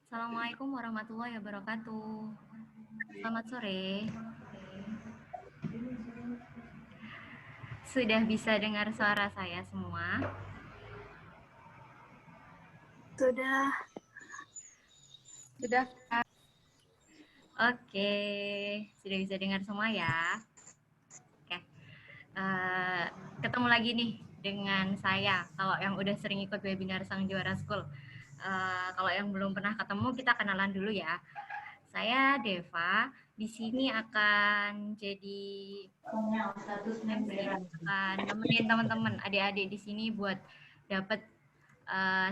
Assalamualaikum warahmatullahi wabarakatuh. Selamat sore. Sudah bisa dengar suara saya semua? Sudah. Sudah. Oke, sudah bisa dengar semua ya. Oke, ketemu lagi nih dengan saya. Kalau yang udah sering ikut webinar Sang Juara School, kalau yang belum pernah ketemu kita kenalan dulu ya. Saya Deva. Di sini akan jadi MC, akan nemenin teman-teman adik-adik di sini buat dapat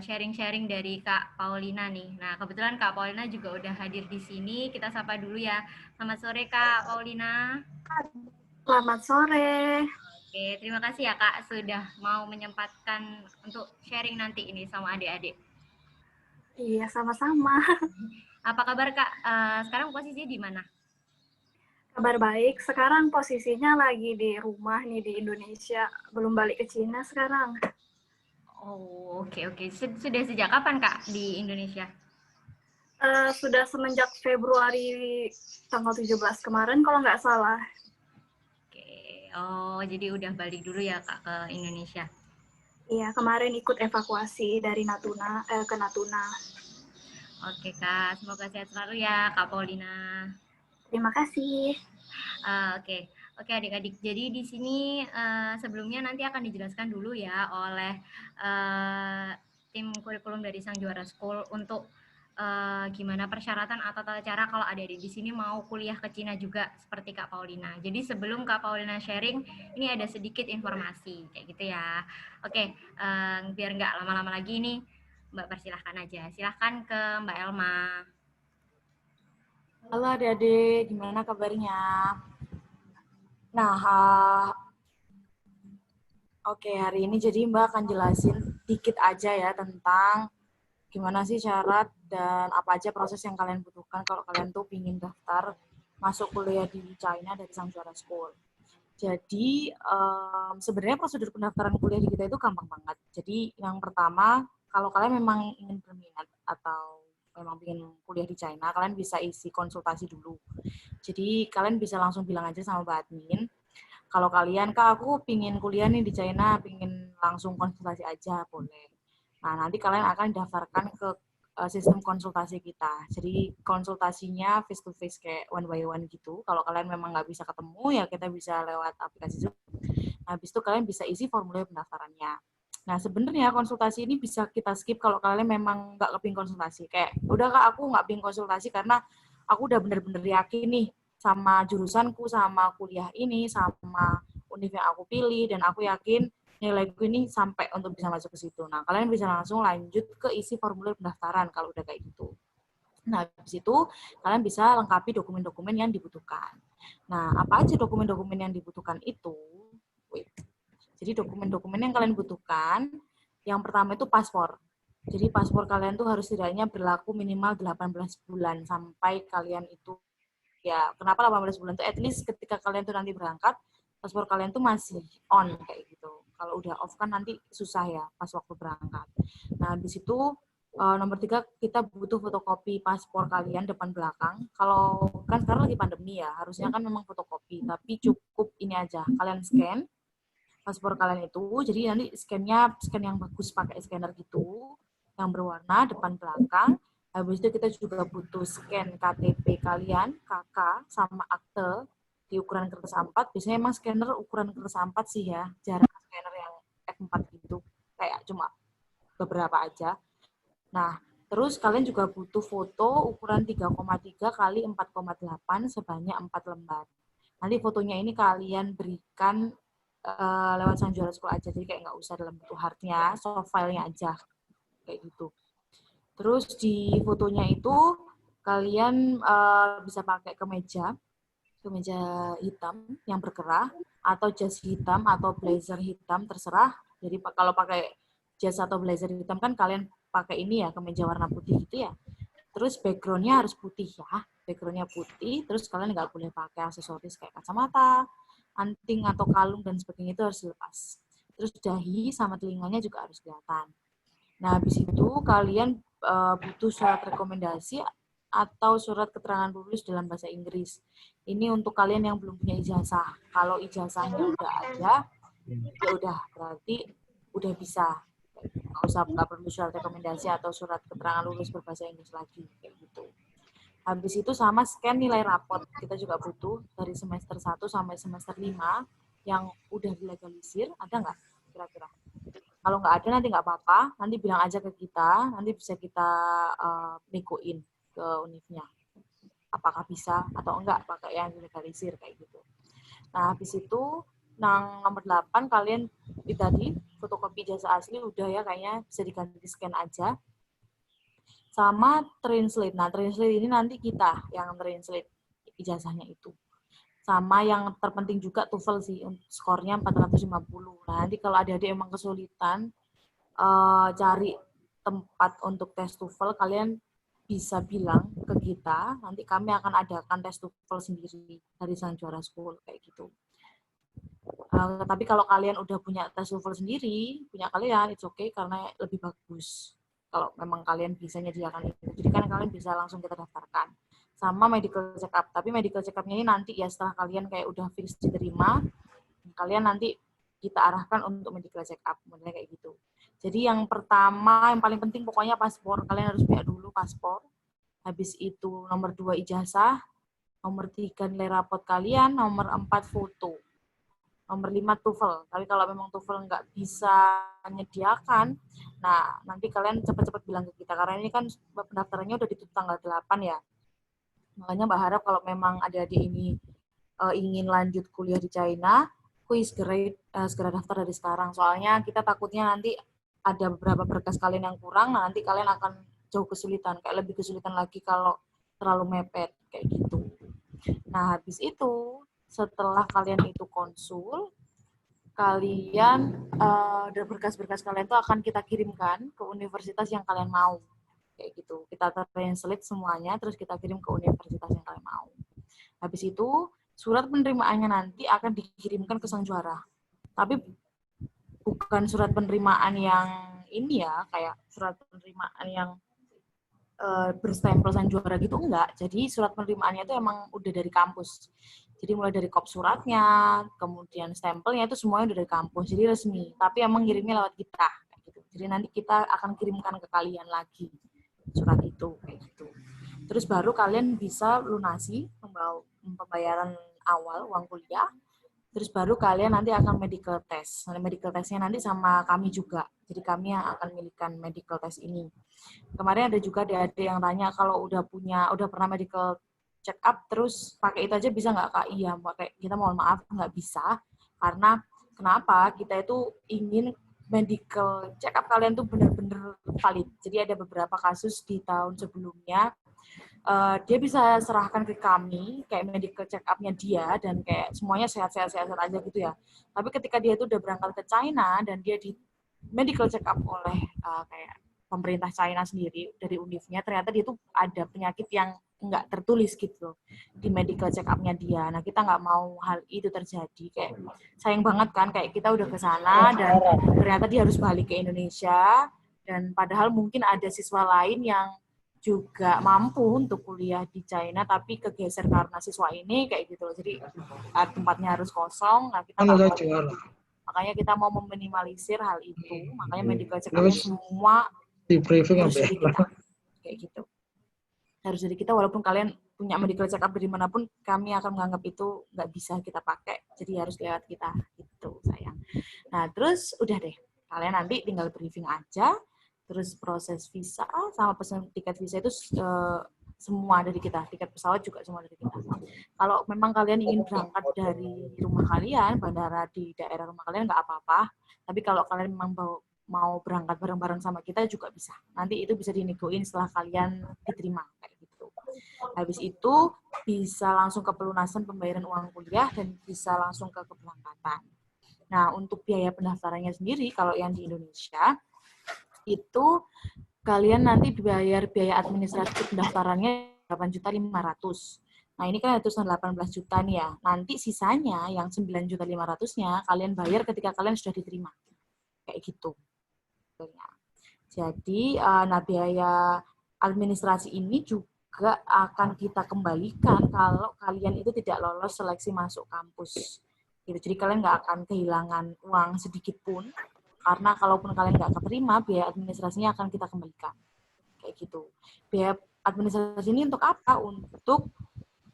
sharing-sharing dari Kak Paulina nih. Nah, kebetulan Kak Paulina juga udah hadir di sini. Kita sapa dulu ya. Selamat sore Kak Paulina. Selamat sore. Oke, terima kasih ya Kak sudah mau menyempatkan untuk sharing nanti ini sama adik-adik. Iya, sama-sama. Apa kabar Kak? Sekarang posisinya di mana? Kabar baik. Sekarang posisinya lagi di rumah nih di Indonesia. Belum balik ke Cina sekarang. Oh, oke. Sudah sejak kapan Kak di Indonesia? Sudah semenjak Februari tanggal 17 kemarin kalau nggak salah. Oke. Oh, jadi udah balik dulu ya Kak ke Indonesia. Iya, kemarin ikut evakuasi dari Natuna ke Natuna. Oke Kak, semoga sehat selalu ya Kak Paulina. Terima kasih. Oke adik-adik. Jadi di sini sebelumnya nanti akan dijelaskan dulu ya oleh tim kurikulum dari Sang Juara School untuk gimana persyaratan atau tata cara kalau adik-adik di sini mau kuliah ke Cina juga seperti Kak Paulina. Jadi sebelum Kak Paulina sharing, ini ada sedikit informasi kayak gitu ya. Oke, biar nggak lama-lama lagi nih, Mbak persilahkan aja. Silahkan ke Mbak Elma. Halo adik-adik, gimana kabarnya? Nah, oke, hari ini jadi Mbak akan jelasin dikit aja ya tentang gimana sih syarat dan apa aja proses yang kalian butuhkan kalau kalian tuh pingin daftar masuk kuliah di China dari Sang Juara School. Jadi sebenarnya prosedur pendaftaran kuliah di kita itu gampang banget. Jadi yang pertama, kalau kalian memang ingin berminat atau memang ingin kuliah di China, kalian bisa isi konsultasi dulu. Jadi kalian bisa langsung bilang aja sama Mbak Admin, kalau kalian, Kak, aku pingin kuliah nih di China, pingin langsung konsultasi aja, boleh. Nah, nanti kalian akan daftarkan ke sistem konsultasi kita. Jadi konsultasinya face to face kayak one by one gitu. Kalau kalian memang nggak bisa ketemu, ya kita bisa lewat aplikasi Zoom. Nah, habis itu kalian bisa isi formulir pendaftarannya. Nah, sebenarnya konsultasi ini bisa kita skip kalau kalian memang nggak kepingin konsultasi. Kayak, udah Kak, aku nggak pingin konsultasi karena aku udah bener-bener yakin nih sama jurusanku, sama kuliah ini, sama univ yang aku pilih, dan aku yakin nilaiku ini sampai untuk bisa masuk ke situ. Nah, kalian bisa langsung lanjut ke isi formulir pendaftaran kalau udah kayak gitu. Nah, habis itu kalian bisa lengkapi dokumen-dokumen yang dibutuhkan. Nah, apa aja dokumen-dokumen yang dibutuhkan itu? Wait. Jadi dokumen-dokumen yang kalian butuhkan, yang pertama itu paspor. Jadi paspor kalian tuh harus setidaknya berlaku minimal 18 bulan sampai kalian itu, ya kenapa 18 bulan tuh, at least ketika kalian tuh nanti berangkat, paspor kalian tuh masih on kayak gitu. Kalau udah off kan nanti susah ya pas waktu berangkat. Nah, habis itu nomor 3 kita butuh fotokopi paspor kalian depan belakang. Kalau kan sekarang lagi pandemi ya, harusnya kan memang fotokopi, tapi cukup ini aja, kalian scan paspor kalian itu, jadi nanti scan-nya scan yang bagus pakai scanner gitu, yang berwarna depan belakang. Habis itu kita juga butuh scan KTP kalian, KK, sama akte di ukuran kertas A4. Biasanya emang scanner ukuran kertas A4 sih ya, jarang scanner yang F4 gitu, kayak cuma beberapa aja. Nah, terus kalian juga butuh foto ukuran 3,3 kali 4,8 sebanyak 4 lembar. Nanti fotonya ini kalian berikan lewat Sang Juara School aja, jadi kayak nggak usah dalam bentuk hardnya, soft file-nya aja, kayak gitu. Terus di fotonya itu kalian bisa pakai kemeja hitam yang berkerah, atau jas hitam atau blazer hitam, terserah. Jadi kalau pakai jas atau blazer hitam kan kalian pakai ini ya, kemeja warna putih gitu ya. Terus background-nya harus putih ya, background-nya putih, terus kalian nggak boleh pakai aksesoris kayak kacamata, anting atau kalung dan sebagainya, itu harus dilepas. Terus dahi sama telinganya juga harus kelihatan. Nah, habis itu kalian butuh surat rekomendasi atau surat keterangan lulus dalam bahasa Inggris. Ini untuk kalian yang belum punya ijazah. Kalau ijazahnya udah ada, ya udah berarti udah bisa. Nggak perlu surat rekomendasi atau surat keterangan lulus berbahasa Inggris lagi kayak gitu. Habis itu sama scan nilai rapot. Kita juga butuh dari semester 1 sampai semester 5 yang udah dilegalisir. Ada nggak kira-kira? Kalau nggak ada nanti nggak apa-apa, nanti bilang aja ke kita, nanti bisa kita negoin ke univnya. Apakah bisa atau enggak pakai yang dilegalisir kayak gitu. Nah, habis itu nomor 8 kalian tadi fotokopi ijazah asli udah ya kayaknya bisa diganti scan aja. Sama translate. Nah, translate ini nanti kita yang translate ijazahnya itu. Sama yang terpenting juga TOEFL sih, skornya 450. Nah, nanti kalau adik-adik emang kesulitan cari tempat untuk tes TOEFL, kalian bisa bilang ke kita, nanti kami akan adakan tes TOEFL sendiri dari Sang Juara School, kayak gitu. Tapi kalau kalian udah punya tes TOEFL sendiri, punya kalian, it's okay, karena lebih bagus. Kalau memang kalian bisa menyediakan itu. Jadi kan kalian bisa langsung kita daftarkan. Sama medical check up. Tapi medical check up-nya ini nanti ya setelah kalian kayak udah fix diterima, kalian nanti kita arahkan untuk medical check up. Modelnya kayak gitu. Jadi yang pertama, yang paling penting pokoknya paspor. Kalian harus punya dulu paspor. Habis itu nomor 2 ijazah, nomor 3 nilai rapot kalian, nomor 4 foto. Nomor 5 TOEFL. Tapi kalau memang TOEFL nggak bisa menyediakan, nah nanti kalian cepat-cepat bilang ke kita. Karena ini kan pendaftarannya udah ditutup tanggal 8 ya. Makanya Mbak harap kalau memang adik-adik ini ingin lanjut kuliah di China, segera daftar dari sekarang. Soalnya kita takutnya nanti ada beberapa berkas kalian yang kurang, nah nanti kalian akan jauh kesulitan. Kayak lebih kesulitan lagi kalau terlalu mepet, kayak gitu. Nah, habis itu, setelah kalian itu konsul, kalian berkas-berkas kalian itu akan kita kirimkan ke universitas yang kalian mau, kayak gitu. Kita translate semuanya, terus kita kirim ke universitas yang kalian mau. Habis itu surat penerimaannya nanti akan dikirimkan ke Sang Juara. Tapi bukan surat penerimaan yang ini ya, kayak surat penerimaan yang berstempel Sang Juara gitu, enggak. Jadi surat penerimaannya itu emang udah dari kampus. Jadi mulai dari kop suratnya, kemudian stempelnya itu semuanya udah dari kampus, jadi resmi. Tapi emang ngirimnya lewat kita. Gitu. Jadi nanti kita akan kirimkan ke kalian lagi surat itu, kayak gitu. Terus baru kalian bisa lunasi pembayaran awal uang kuliah. Terus baru kalian nanti akan medical test. Medical testnya nanti sama kami juga. Jadi kami yang akan milihkan medical test ini. Kemarin ada juga adik-adik yang tanya kalau udah pernah medical check up terus pakai itu aja bisa nggak Kak? Iya, kita mohon maaf nggak bisa. Karena kenapa? Kita itu ingin medical check up kalian tuh benar-benar valid. Jadi ada beberapa kasus di tahun sebelumnya dia bisa serahkan ke kami kayak medical check up-nya dia dan kayak semuanya sehat-sehat aja gitu ya. Tapi ketika dia itu udah berangkat ke China dan dia di medical check up oleh kayak pemerintah China sendiri dari UNIF-nya, ternyata dia tuh ada penyakit yang nggak tertulis gitu di medical check up-nya dia. Nah, kita nggak mau hal itu terjadi. Kayak sayang banget kan, kayak kita udah ke sana dan ternyata dia harus balik ke Indonesia dan padahal mungkin ada siswa lain yang juga mampu untuk kuliah di China tapi kegeser karena siswa ini kayak gitu. Jadi tempatnya harus kosong. Nah, kita makanya kita mau meminimalisir hal itu. Makanya medical check up semua harus dari kita. Kayak gitu. Harus dari kita walaupun kalian punya medical check up dari manapun, kami akan menganggap itu nggak bisa kita pakai. Jadi harus lewat kita. Gitu, sayang. Nah, terus udah deh. Kalian nanti tinggal briefing aja. Terus proses visa sama pesan tiket visa itu semua dari kita. Tiket pesawat juga semua dari kita. Kalau memang kalian ingin berangkat dari rumah kalian, bandara di daerah rumah kalian nggak apa-apa. Tapi kalau kalian memang mau berangkat bareng-bareng sama kita juga bisa. Nanti itu bisa dinegoin setelah kalian diterima. Kayak gitu. Habis itu bisa langsung ke pelunasan pembayaran uang kuliah dan bisa langsung ke keberangkatan. Nah, untuk biaya pendaftarannya sendiri, kalau yang di Indonesia, itu kalian nanti bayar biaya administratif pendaftarannya 8.500.000. Nah, ini kan utusan 18 juta nih ya. Nanti sisanya yang 9.500.000-nya kalian bayar ketika kalian sudah diterima. Kayak gitu. Jadi, nah biaya administrasi ini juga akan kita kembalikan kalau kalian itu tidak lolos seleksi masuk kampus. Gitu. Jadi kalian nggak akan kehilangan uang sedikit pun, karena kalaupun kalian nggak keterima, biaya administrasinya akan kita kembalikan. Kayak gitu. Biaya administrasi ini untuk apa? Untuk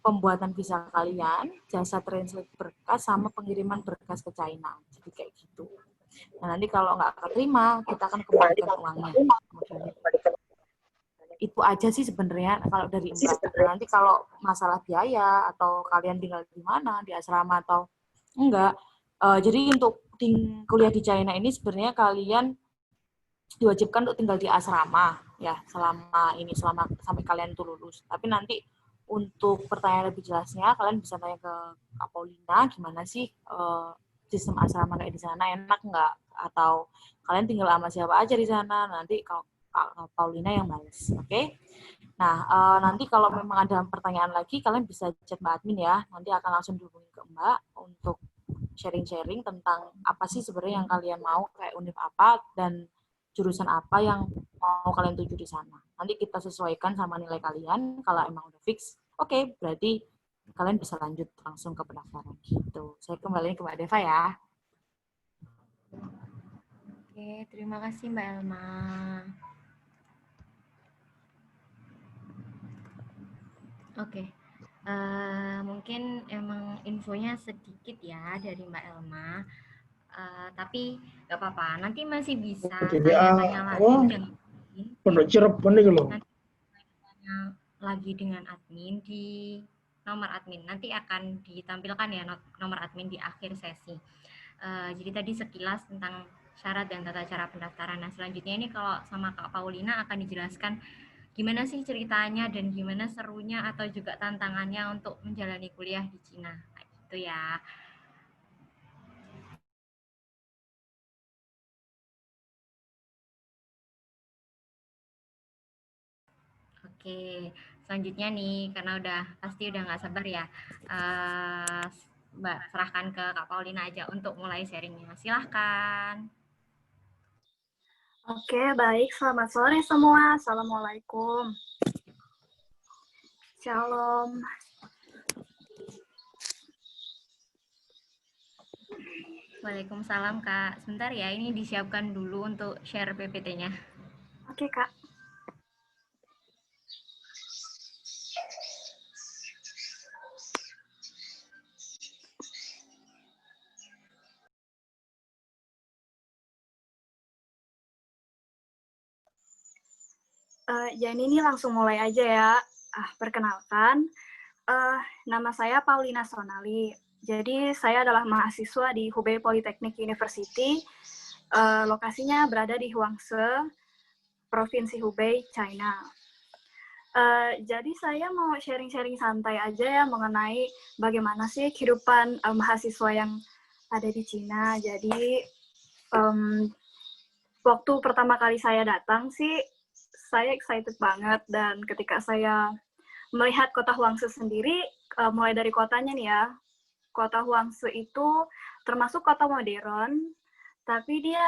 pembuatan visa kalian, jasa translate berkas, sama pengiriman berkas ke China. Jadi kayak gitu. Nah, nanti kalau nggak keterima, kita akan kembalikan uangnya. Itu aja sih sebenarnya kalau dari Mbak. Nah, nanti kalau masalah biaya atau kalian tinggal di mana, di asrama atau enggak, jadi untuk kuliah di China ini sebenarnya kalian diwajibkan untuk tinggal di asrama ya selama sampai kalian tuh lulus. Tapi nanti untuk pertanyaan lebih jelasnya kalian bisa tanya ke Kak Paulina gimana sih sistem asrama kayak di sana, enak nggak, atau kalian tinggal sama siapa aja di sana, nanti Kak Paulina yang balas. Oke? Nah, nanti kalau memang ada pertanyaan lagi kalian bisa chat Mbak Admin ya, nanti akan langsung dihubungi ke Mbak untuk sharing-sharing tentang apa sih sebenarnya yang kalian mau, kayak univ apa dan jurusan apa yang mau kalian tuju di sana. Nanti kita sesuaikan sama nilai kalian. Kalau emang udah fix, oke, berarti kalian bisa lanjut langsung ke pendaftaran gitu. Saya kembali ke Mbak Deva ya. Oke, terima kasih Mbak Elma. Oke, mungkin emang infonya sedikit ya dari Mbak Elma. Tapi nggak apa-apa, nanti masih bisa saya tanya lagi dengan admin. Pondok Cirebon nih loh. Nanti tanya lagi dengan admin di nomor admin. Nanti akan ditampilkan ya nomor admin di akhir sesi. Jadi tadi sekilas tentang syarat dan tata cara pendaftaran. Nah, selanjutnya ini kalau sama Kak Paulina akan dijelaskan gimana sih ceritanya dan gimana serunya atau juga tantangannya untuk menjalani kuliah di Cina. Nah, gitu ya. Oke, selanjutnya nih, karena pasti udah nggak sabar ya, Mbak serahkan ke Kak Paulina aja untuk mulai sharingnya. Silahkan. Oke, baik. Selamat sore semua. Assalamualaikum. Shalom. Waalaikumsalam, Kak. Sebentar ya, ini disiapkan dulu untuk share PPT-nya. Oke, Kak. Jadi ini langsung mulai aja ya. Perkenalkan, nama saya Paulina Sonali. Jadi saya adalah mahasiswa di Hubei Polytechnic University. Lokasinya berada di Huangshi, Provinsi Hubei, China. Jadi saya mau sharing-sharing santai aja ya mengenai bagaimana sih kehidupan mahasiswa yang ada di Cina. Jadi waktu pertama kali saya datang sih, saya excited banget, dan ketika saya melihat kota Huangshi sendiri, mulai dari kotanya nih ya, kota Huangshi itu termasuk kota modern, tapi dia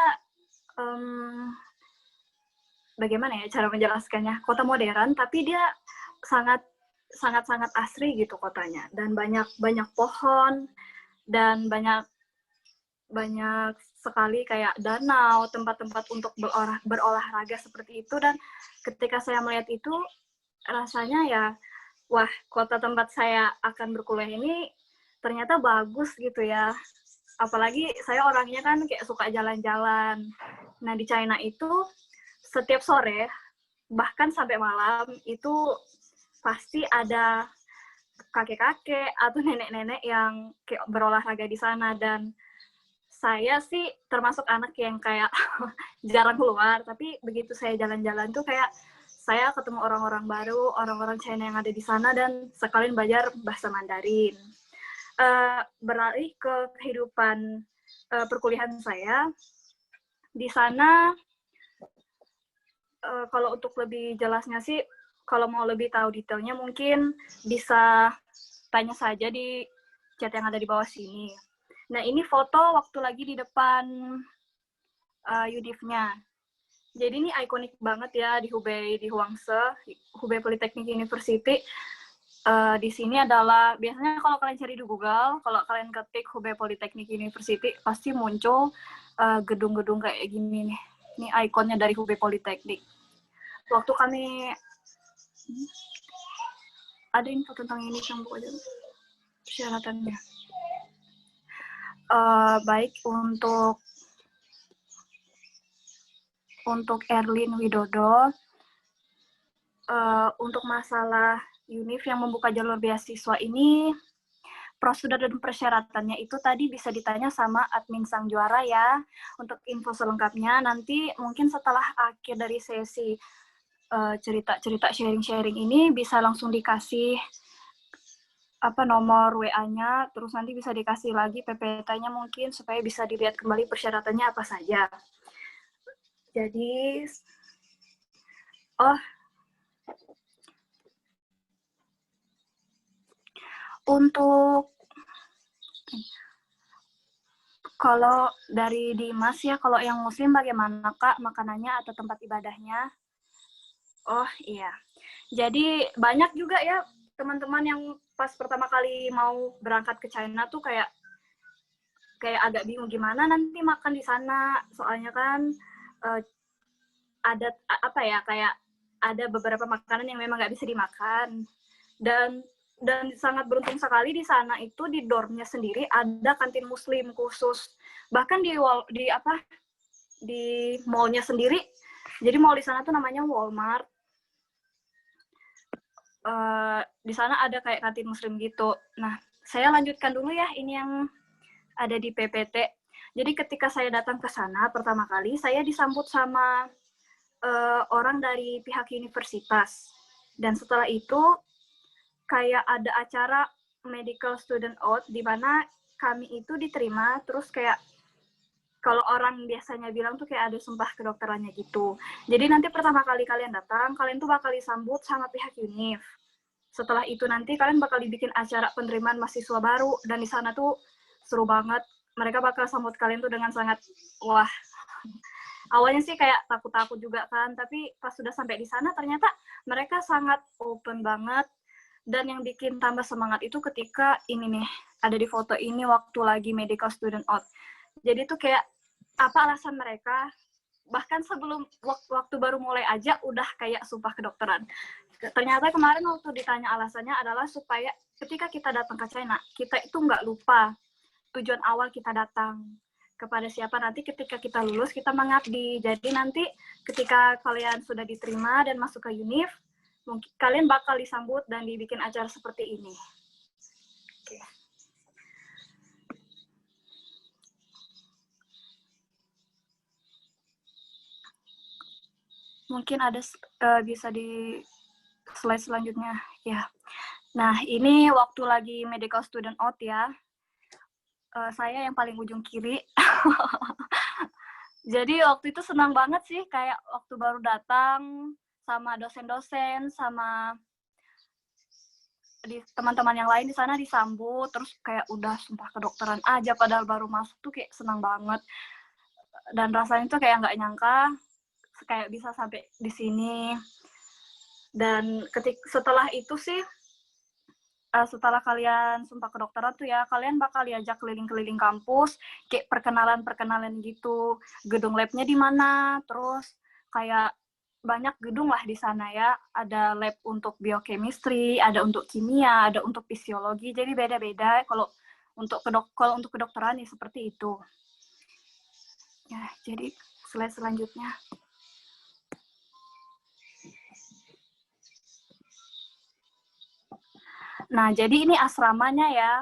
bagaimana ya cara menjelaskannya, kota modern tapi dia sangat asri gitu kotanya, dan banyak pohon, dan banyak sekali kayak danau, tempat-tempat untuk berolahraga seperti itu. Dan ketika saya melihat itu, rasanya ya, wah, kota tempat saya akan berkuliah ini ternyata bagus gitu ya. Apalagi saya orangnya kan kayak suka jalan-jalan. Nah, di China itu setiap sore, bahkan sampai malam, itu pasti ada kakek-kakek atau nenek-nenek yang kayak berolahraga di sana. Dan saya sih termasuk anak yang kayak jarang keluar, tapi begitu saya jalan-jalan tuh kayak saya ketemu orang-orang baru, orang-orang China yang ada di sana, dan sekalian belajar bahasa Mandarin. Beralih ke kehidupan perkuliahan saya, di sana kalau untuk lebih jelasnya sih, kalau mau lebih tahu detailnya mungkin bisa tanya saja di chat yang ada di bawah sini. Nah, ini foto waktu lagi di depan Udif-nya. Jadi ini ikonik banget ya di Hubei, di Huangse, Hubei Polytechnic University. Di sini adalah, biasanya kalau kalian cari di Google, kalau kalian ketik Hubei Polytechnic University, pasti muncul gedung-gedung kayak gini nih. Ini ikonnya dari Hubei Polytechnic. Waktu kami, ada info tentang ini, sambung aja persyaratannya. Baik untuk Erlin Widodo, untuk masalah UNIF yang membuka jalur beasiswa ini, prosedur dan persyaratannya itu tadi bisa ditanya sama admin Sang Juara ya. Untuk info selengkapnya nanti mungkin setelah akhir dari sesi cerita-cerita sharing-sharing ini bisa langsung dikasih nomor WA-nya, terus nanti bisa dikasih lagi PPT-nya mungkin supaya bisa dilihat kembali persyaratannya apa saja. Jadi, untuk kalau dari Dimas ya, kalau yang muslim bagaimana Kak makanannya atau tempat ibadahnya? Oh iya, jadi banyak juga ya teman-teman yang pas pertama kali mau berangkat ke China tuh kayak agak bingung gimana nanti makan di sana, soalnya kan ada kayak ada beberapa makanan yang memang nggak bisa dimakan, dan sangat beruntung sekali di sana itu di dormnya sendiri ada kantin muslim khusus, bahkan di mallnya sendiri. Jadi mall di sana tuh namanya Walmart. Di sana ada kayak kantin muslim gitu. Nah, saya lanjutkan dulu ya ini yang ada di PPT. Jadi ketika saya datang ke sana pertama kali, saya disambut sama orang dari pihak universitas. Dan setelah itu kayak ada acara medical student oath di mana kami itu diterima, terus kayak kalau orang biasanya bilang tuh kayak ada sumpah kedokterannya gitu. Jadi nanti pertama kali kalian datang, kalian tuh bakal disambut sama pihak UNIF. Setelah itu nanti kalian bakal dibikin acara penerimaan mahasiswa baru, dan di sana tuh seru banget. Mereka bakal sambut kalian tuh dengan sangat, wah, awalnya sih kayak takut-takut juga kan, tapi pas sudah sampai di sana ternyata mereka sangat open banget. Dan yang bikin tambah semangat itu ketika ini nih, ada di foto ini waktu lagi medical student oath. Jadi tuh kayak apa alasan mereka, bahkan sebelum waktu baru mulai aja udah kayak sumpah kedokteran. Ternyata kemarin waktu ditanya alasannya adalah supaya ketika kita datang ke China, kita itu nggak lupa tujuan awal kita datang kepada siapa, nanti ketika kita lulus kita mengabdi. Jadi nanti ketika kalian sudah diterima dan masuk ke UNIF, mungkin kalian bakal disambut dan dibikin acara seperti ini. Oke. Mungkin ada bisa di slide selanjutnya ya. Nah, ini waktu lagi medical student oath ya. Saya yang paling ujung kiri. Jadi waktu itu senang banget sih, kayak waktu baru datang sama dosen-dosen, sama teman-teman yang lain di sana disambut, terus kayak udah sumpah kedokteran aja, padahal baru masuk tuh kayak senang banget. Dan rasanya tuh kayak nggak nyangka kayak bisa sampai di sini. Dan setelah itu sih, setelah kalian sumpah kedokteran tuh ya, kalian bakal diajak keliling-keliling kampus, kayak perkenalan gitu, gedung labnya di mana, terus kayak banyak gedung lah di sana ya, ada lab untuk biochemistry, ada untuk kimia, ada untuk fisiologi, jadi beda-beda. Kalau untuk kedokteran ya seperti itu. Ya, jadi slide selanjutnya. Nah, jadi ini asramanya ya.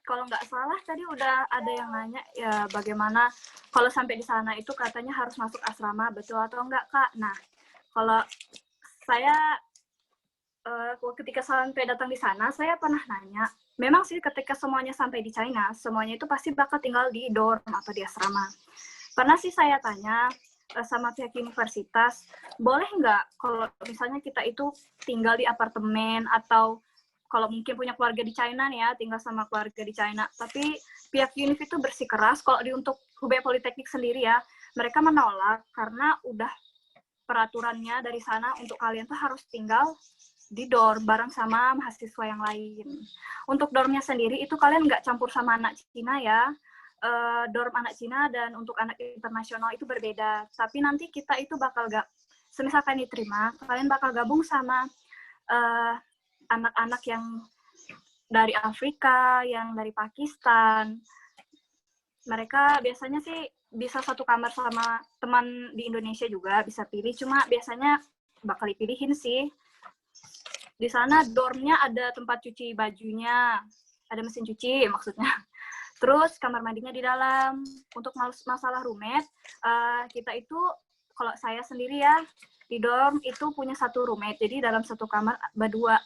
Kalau nggak salah tadi udah ada yang nanya ya bagaimana kalau sampai di sana itu katanya harus masuk asrama, betul atau enggak Kak? Nah, kalau saya ketika sampai datang di sana, saya pernah nanya, memang sih ketika semuanya sampai di China, semuanya itu pasti bakal tinggal di dorm atau di asrama. Pernah sih saya tanya sama pihak universitas, boleh nggak kalau misalnya kita itu tinggal di apartemen, atau kalau mungkin punya keluarga di China nih ya, tinggal sama keluarga di China. Tapi pihak UNIF itu bersikeras kalau untuk Hubei Politeknik sendiri ya, mereka menolak karena udah peraturannya dari sana untuk kalian tuh harus tinggal di dorm bareng sama mahasiswa yang lain. Untuk dormnya sendiri itu kalian nggak campur sama anak Cina ya. Dorm anak Cina dan untuk anak internasional itu berbeda. Tapi nanti kita itu bakal semisalkan diterima, kalian bakal gabung sama anak-anak yang dari Afrika, yang dari Pakistan. Mereka biasanya sih bisa satu kamar sama teman di Indonesia juga, bisa pilih. Cuma biasanya bakal dipilihin sih. Di sana dormnya ada tempat cuci bajunya, ada mesin cuci maksudnya. Terus kamar mandinya di dalam. Untuk masalah roommate, kita itu, kalau saya sendiri ya, di dorm itu punya satu roommate. Jadi dalam satu kamar berdua.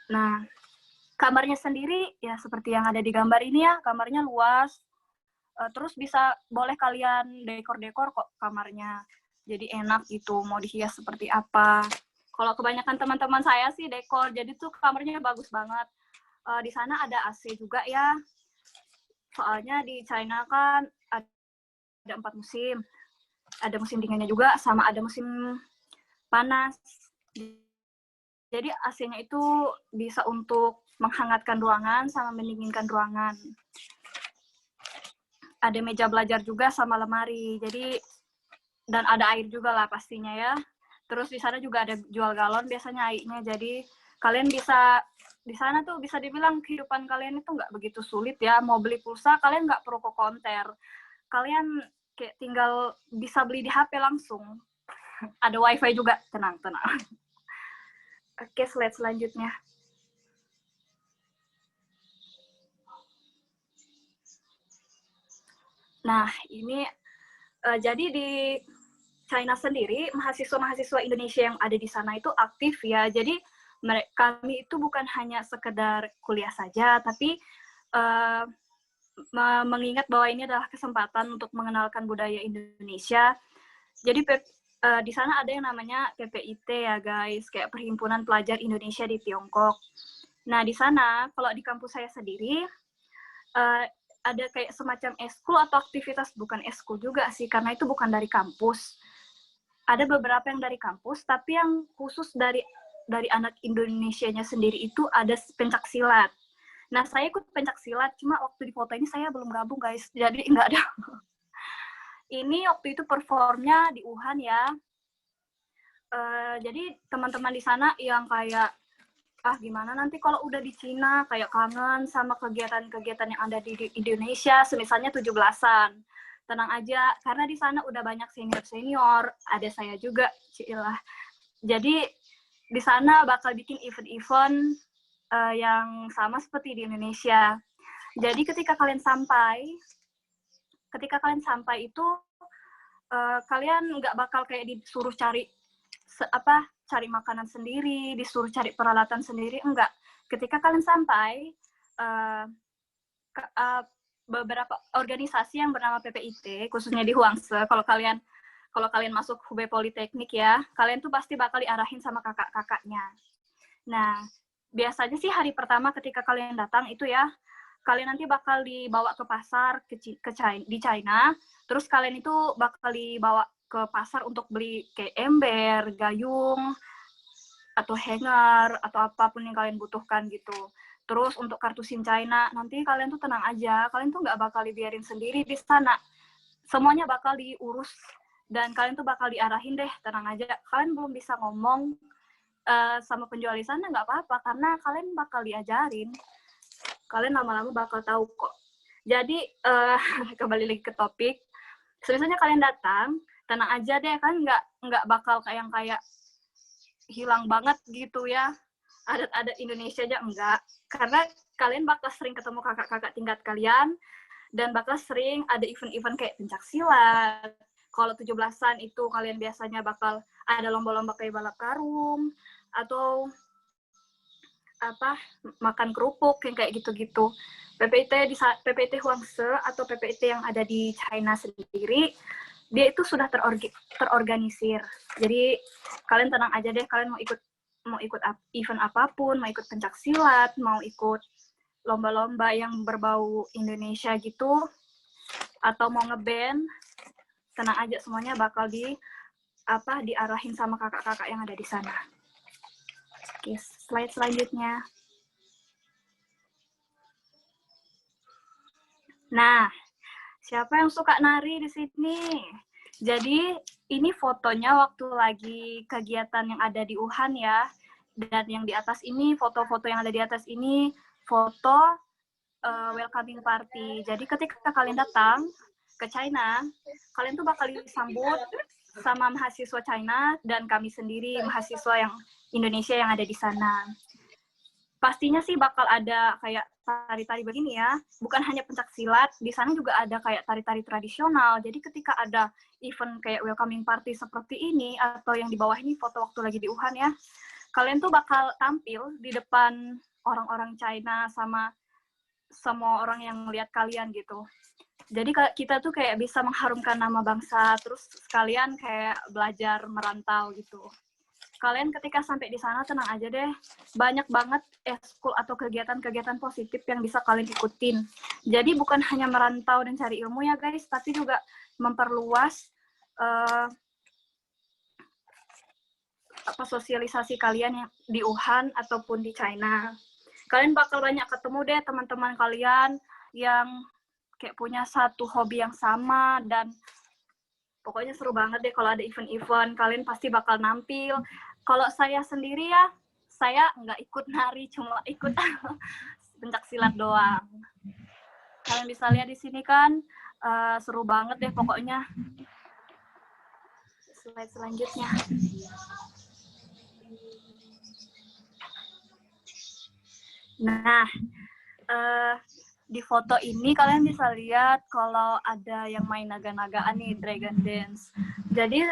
Nah, kamarnya sendiri ya seperti yang ada di gambar ini ya, kamarnya luas. Terus boleh kalian dekor-dekor kok kamarnya. Jadi enak gitu, mau dihias seperti apa. Kalau kebanyakan teman-teman saya sih dekor, jadi tuh kamarnya bagus banget. Di sana ada AC juga ya. Soalnya di China kan ada 4 musim. Ada musim dinginnya juga, sama ada musim panas. Jadi AC-nya itu bisa untuk menghangatkan ruangan sama mendinginkan ruangan. Ada meja belajar juga sama lemari. Jadi dan ada air juga lah pastinya ya. Terus di sana juga ada jual galon biasanya airnya. Jadi kalian bisa di sana tuh bisa dibilang kehidupan kalian itu nggak begitu sulit ya. Mau beli pulsa kalian nggak perlu ke konter. Kalian kayak tinggal bisa beli di HP langsung. Ada wifi juga, tenang. Oke, slide selanjutnya. Nah, ini jadi di China sendiri, mahasiswa-mahasiswa Indonesia yang ada di sana itu aktif ya. Jadi kami itu bukan hanya sekedar kuliah saja, tapi mengingat bahwa ini adalah kesempatan untuk mengenalkan budaya Indonesia. Jadi di sana ada yang namanya PPIT ya guys, kayak Perhimpunan Pelajar Indonesia di Tiongkok. Nah di sana, kalau di kampus saya sendiri, ada kayak semacam eskul atau aktivitas, bukan eskul juga sih, karena itu bukan dari kampus. Ada beberapa yang dari kampus, tapi yang khusus dari anak Indonesianya sendiri itu ada pencak silat. Nah, saya ikut pencak silat, cuma waktu di foto ini saya belum gabung, guys. Jadi nggak ada. Ini waktu itu performnya di Wuhan ya. Jadi teman-teman di sana yang kayak, gimana nanti kalau udah di Cina, kayak kangen sama kegiatan-kegiatan yang ada di Indonesia, semisalnya 17-an. Tenang aja, karena di sana udah banyak senior-senior, ada saya juga, cilah. Jadi di sana bakal bikin event-event yang sama seperti di Indonesia. Jadi ketika kalian sampai itu kalian nggak bakal kayak disuruh cari makanan sendiri, disuruh cari peralatan sendiri, enggak. Ketika kalian sampai, beberapa organisasi yang bernama PPIT, khususnya di Huangse, kalau kalian masuk Hubei Politeknik ya, kalian tuh pasti bakal diarahin sama kakak-kakaknya. Nah, biasanya sih hari pertama ketika kalian datang itu ya, kalian nanti bakal dibawa ke pasar di China, terus kalian itu bakal dibawa ke pasar untuk beli kayak ember, gayung, atau hanger, atau apapun yang kalian butuhkan gitu. Terus untuk kartu SIM China, nanti kalian tuh tenang aja, kalian tuh nggak bakal dibiarin sendiri di sana. Semuanya bakal diurus, dan kalian tuh bakal diarahin deh, tenang aja. Kalian belum bisa ngomong sama penjual di sana, nggak apa-apa, karena kalian bakal diajarin. Kalian lama-lama bakal tahu kok. Jadi, kembali lagi ke topik. Sebenarnya kalian datang, tenang aja deh, kan nggak bakal kayak hilang banget gitu ya. Adat-adat Indonesia aja enggak. Karena kalian bakal sering ketemu kakak-kakak tingkat kalian, dan bakal sering ada event-event kayak pencak silat. Kalau 17-an itu kalian biasanya bakal ada lomba-lomba kayak balap karung, atau makan kerupuk yang kayak gitu-gitu. PPIT Huangse atau PPIT yang ada di China sendiri, dia itu sudah terorganisir. Jadi kalian tenang aja deh, kalian mau ikut event apapun, mau ikut pencak silat, mau ikut lomba-lomba yang berbau Indonesia gitu, atau mau ngeband, tenang aja, semuanya bakal diarahin sama kakak-kakak yang ada di sana. Oke, slide selanjutnya. Nah, siapa yang suka nari di sini? Jadi, ini fotonya waktu lagi kegiatan yang ada di Wuhan ya. Dan yang di atas ini, foto-foto yang ada di atas ini, foto welcoming party. Jadi, ketika kalian datang ke China, kalian tuh bakal disambut sama mahasiswa China dan kami sendiri, mahasiswa yang Indonesia yang ada di sana. Pastinya sih bakal ada kayak tari-tari begini ya, bukan hanya pencak silat, di sana juga ada kayak tari-tari tradisional. Jadi ketika ada event kayak welcoming party seperti ini, atau yang di bawah ini foto waktu lagi di Wuhan ya, kalian tuh bakal tampil di depan orang-orang China sama semua orang yang melihat kalian gitu. Jadi kita tuh kayak bisa mengharumkan nama bangsa, terus sekalian kayak belajar merantau gitu. Kalian ketika sampai di sana tenang aja deh, banyak banget eskul atau kegiatan-kegiatan positif yang bisa kalian ikutin. Jadi bukan hanya merantau dan cari ilmu ya guys, tapi juga memperluas sosialisasi kalian yang di Wuhan ataupun di China. Kalian bakal banyak ketemu deh teman-teman kalian yang kayak punya satu hobi yang sama, dan pokoknya seru banget deh kalau ada event-event, kalian pasti bakal nampil. Kalau saya sendiri ya, saya nggak ikut nari, cuma ikut pencak silat doang. Kalian bisa lihat di sini kan, seru banget deh pokoknya. Slide selanjutnya. Nah, di foto ini kalian bisa lihat kalau ada yang main naga-nagaan nih, Dragon Dance. Jadi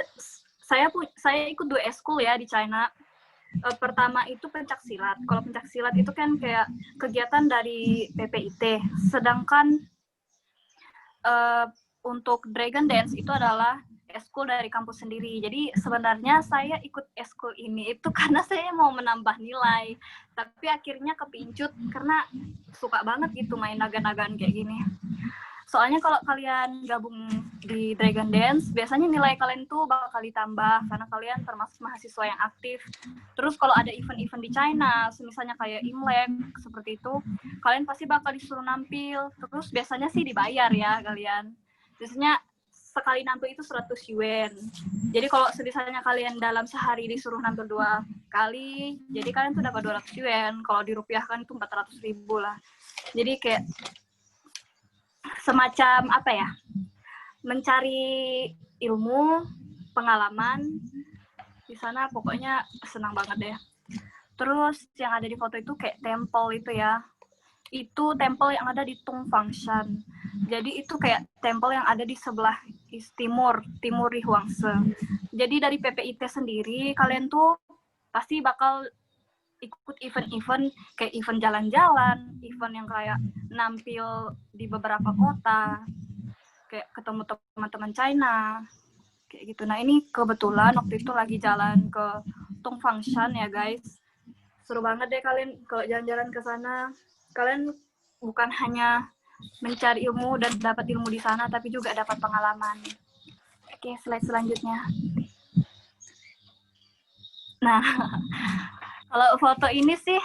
saya ikut 2 eskul ya di China. Pertama itu pencak silat. Kalau pencak silat itu kan kayak kegiatan dari PPIT. Sedangkan untuk Dragon Dance itu adalah eskul dari kampus sendiri. Jadi sebenarnya saya ikut eskul ini itu karena saya mau menambah nilai. Tapi akhirnya kepincut karena suka banget gitu main naga-nagaan kayak gini. Soalnya kalau kalian gabung di Dragon Dance, biasanya nilai kalian tuh bakal ditambah karena kalian termasuk mahasiswa yang aktif. Terus kalau ada event-event di China, misalnya kayak Imlek, seperti itu, kalian pasti bakal disuruh nampil. Terus biasanya sih dibayar ya kalian. Biasanya sekali nampil itu 100 yuan. Jadi kalau misalnya kalian dalam sehari disuruh nampil 2 kali, jadi kalian tuh dapat 200 yuan. Kalau dirupiahkan itu 400.000 lah. Jadi kayak semacam apa ya, mencari ilmu, pengalaman di sana, pokoknya senang banget deh. Terus yang ada di foto itu kayak temple itu ya, itu temple yang ada di Tongfangshan. Jadi itu kayak temple yang ada di sebelah timur di Huangse. Jadi dari PPIT sendiri kalian tuh pasti bakal ikut event-event kayak event jalan-jalan, event yang kayak nampil di beberapa kota, kayak ketemu teman-teman China, kayak gitu. Nah ini kebetulan waktu itu lagi jalan ke Tongfangshan ya guys. Seru banget deh kalian kalau jalan-jalan ke sana. Kalian bukan hanya mencari ilmu dan dapat ilmu di sana, tapi juga dapat pengalaman. Oke, slide selanjutnya. Nah, kalau foto ini sih,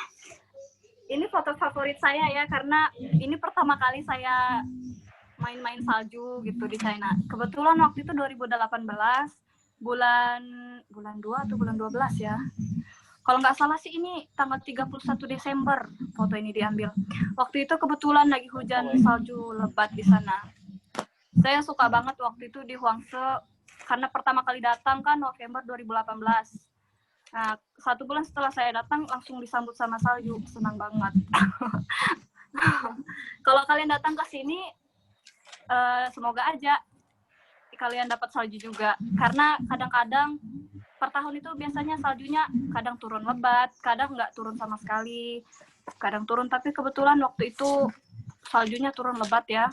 ini foto favorit saya ya, karena ini pertama kali saya main-main salju gitu di China. Kebetulan waktu itu 2018, bulan 2 atau bulan 12 ya. Kalau nggak salah sih ini tanggal 31 Desember foto ini diambil. Waktu itu kebetulan lagi hujan salju lebat di sana. Saya suka banget waktu itu di Huangse, karena pertama kali datang kan November 2018. Nah, 1 bulan setelah saya datang langsung disambut sama salju, senang banget. Kalau kalian datang ke sini, semoga aja kalian dapat salju juga. Karena kadang-kadang per tahun itu biasanya saljunya kadang turun lebat, kadang nggak turun sama sekali, kadang turun. Tapi kebetulan waktu itu saljunya turun lebat ya.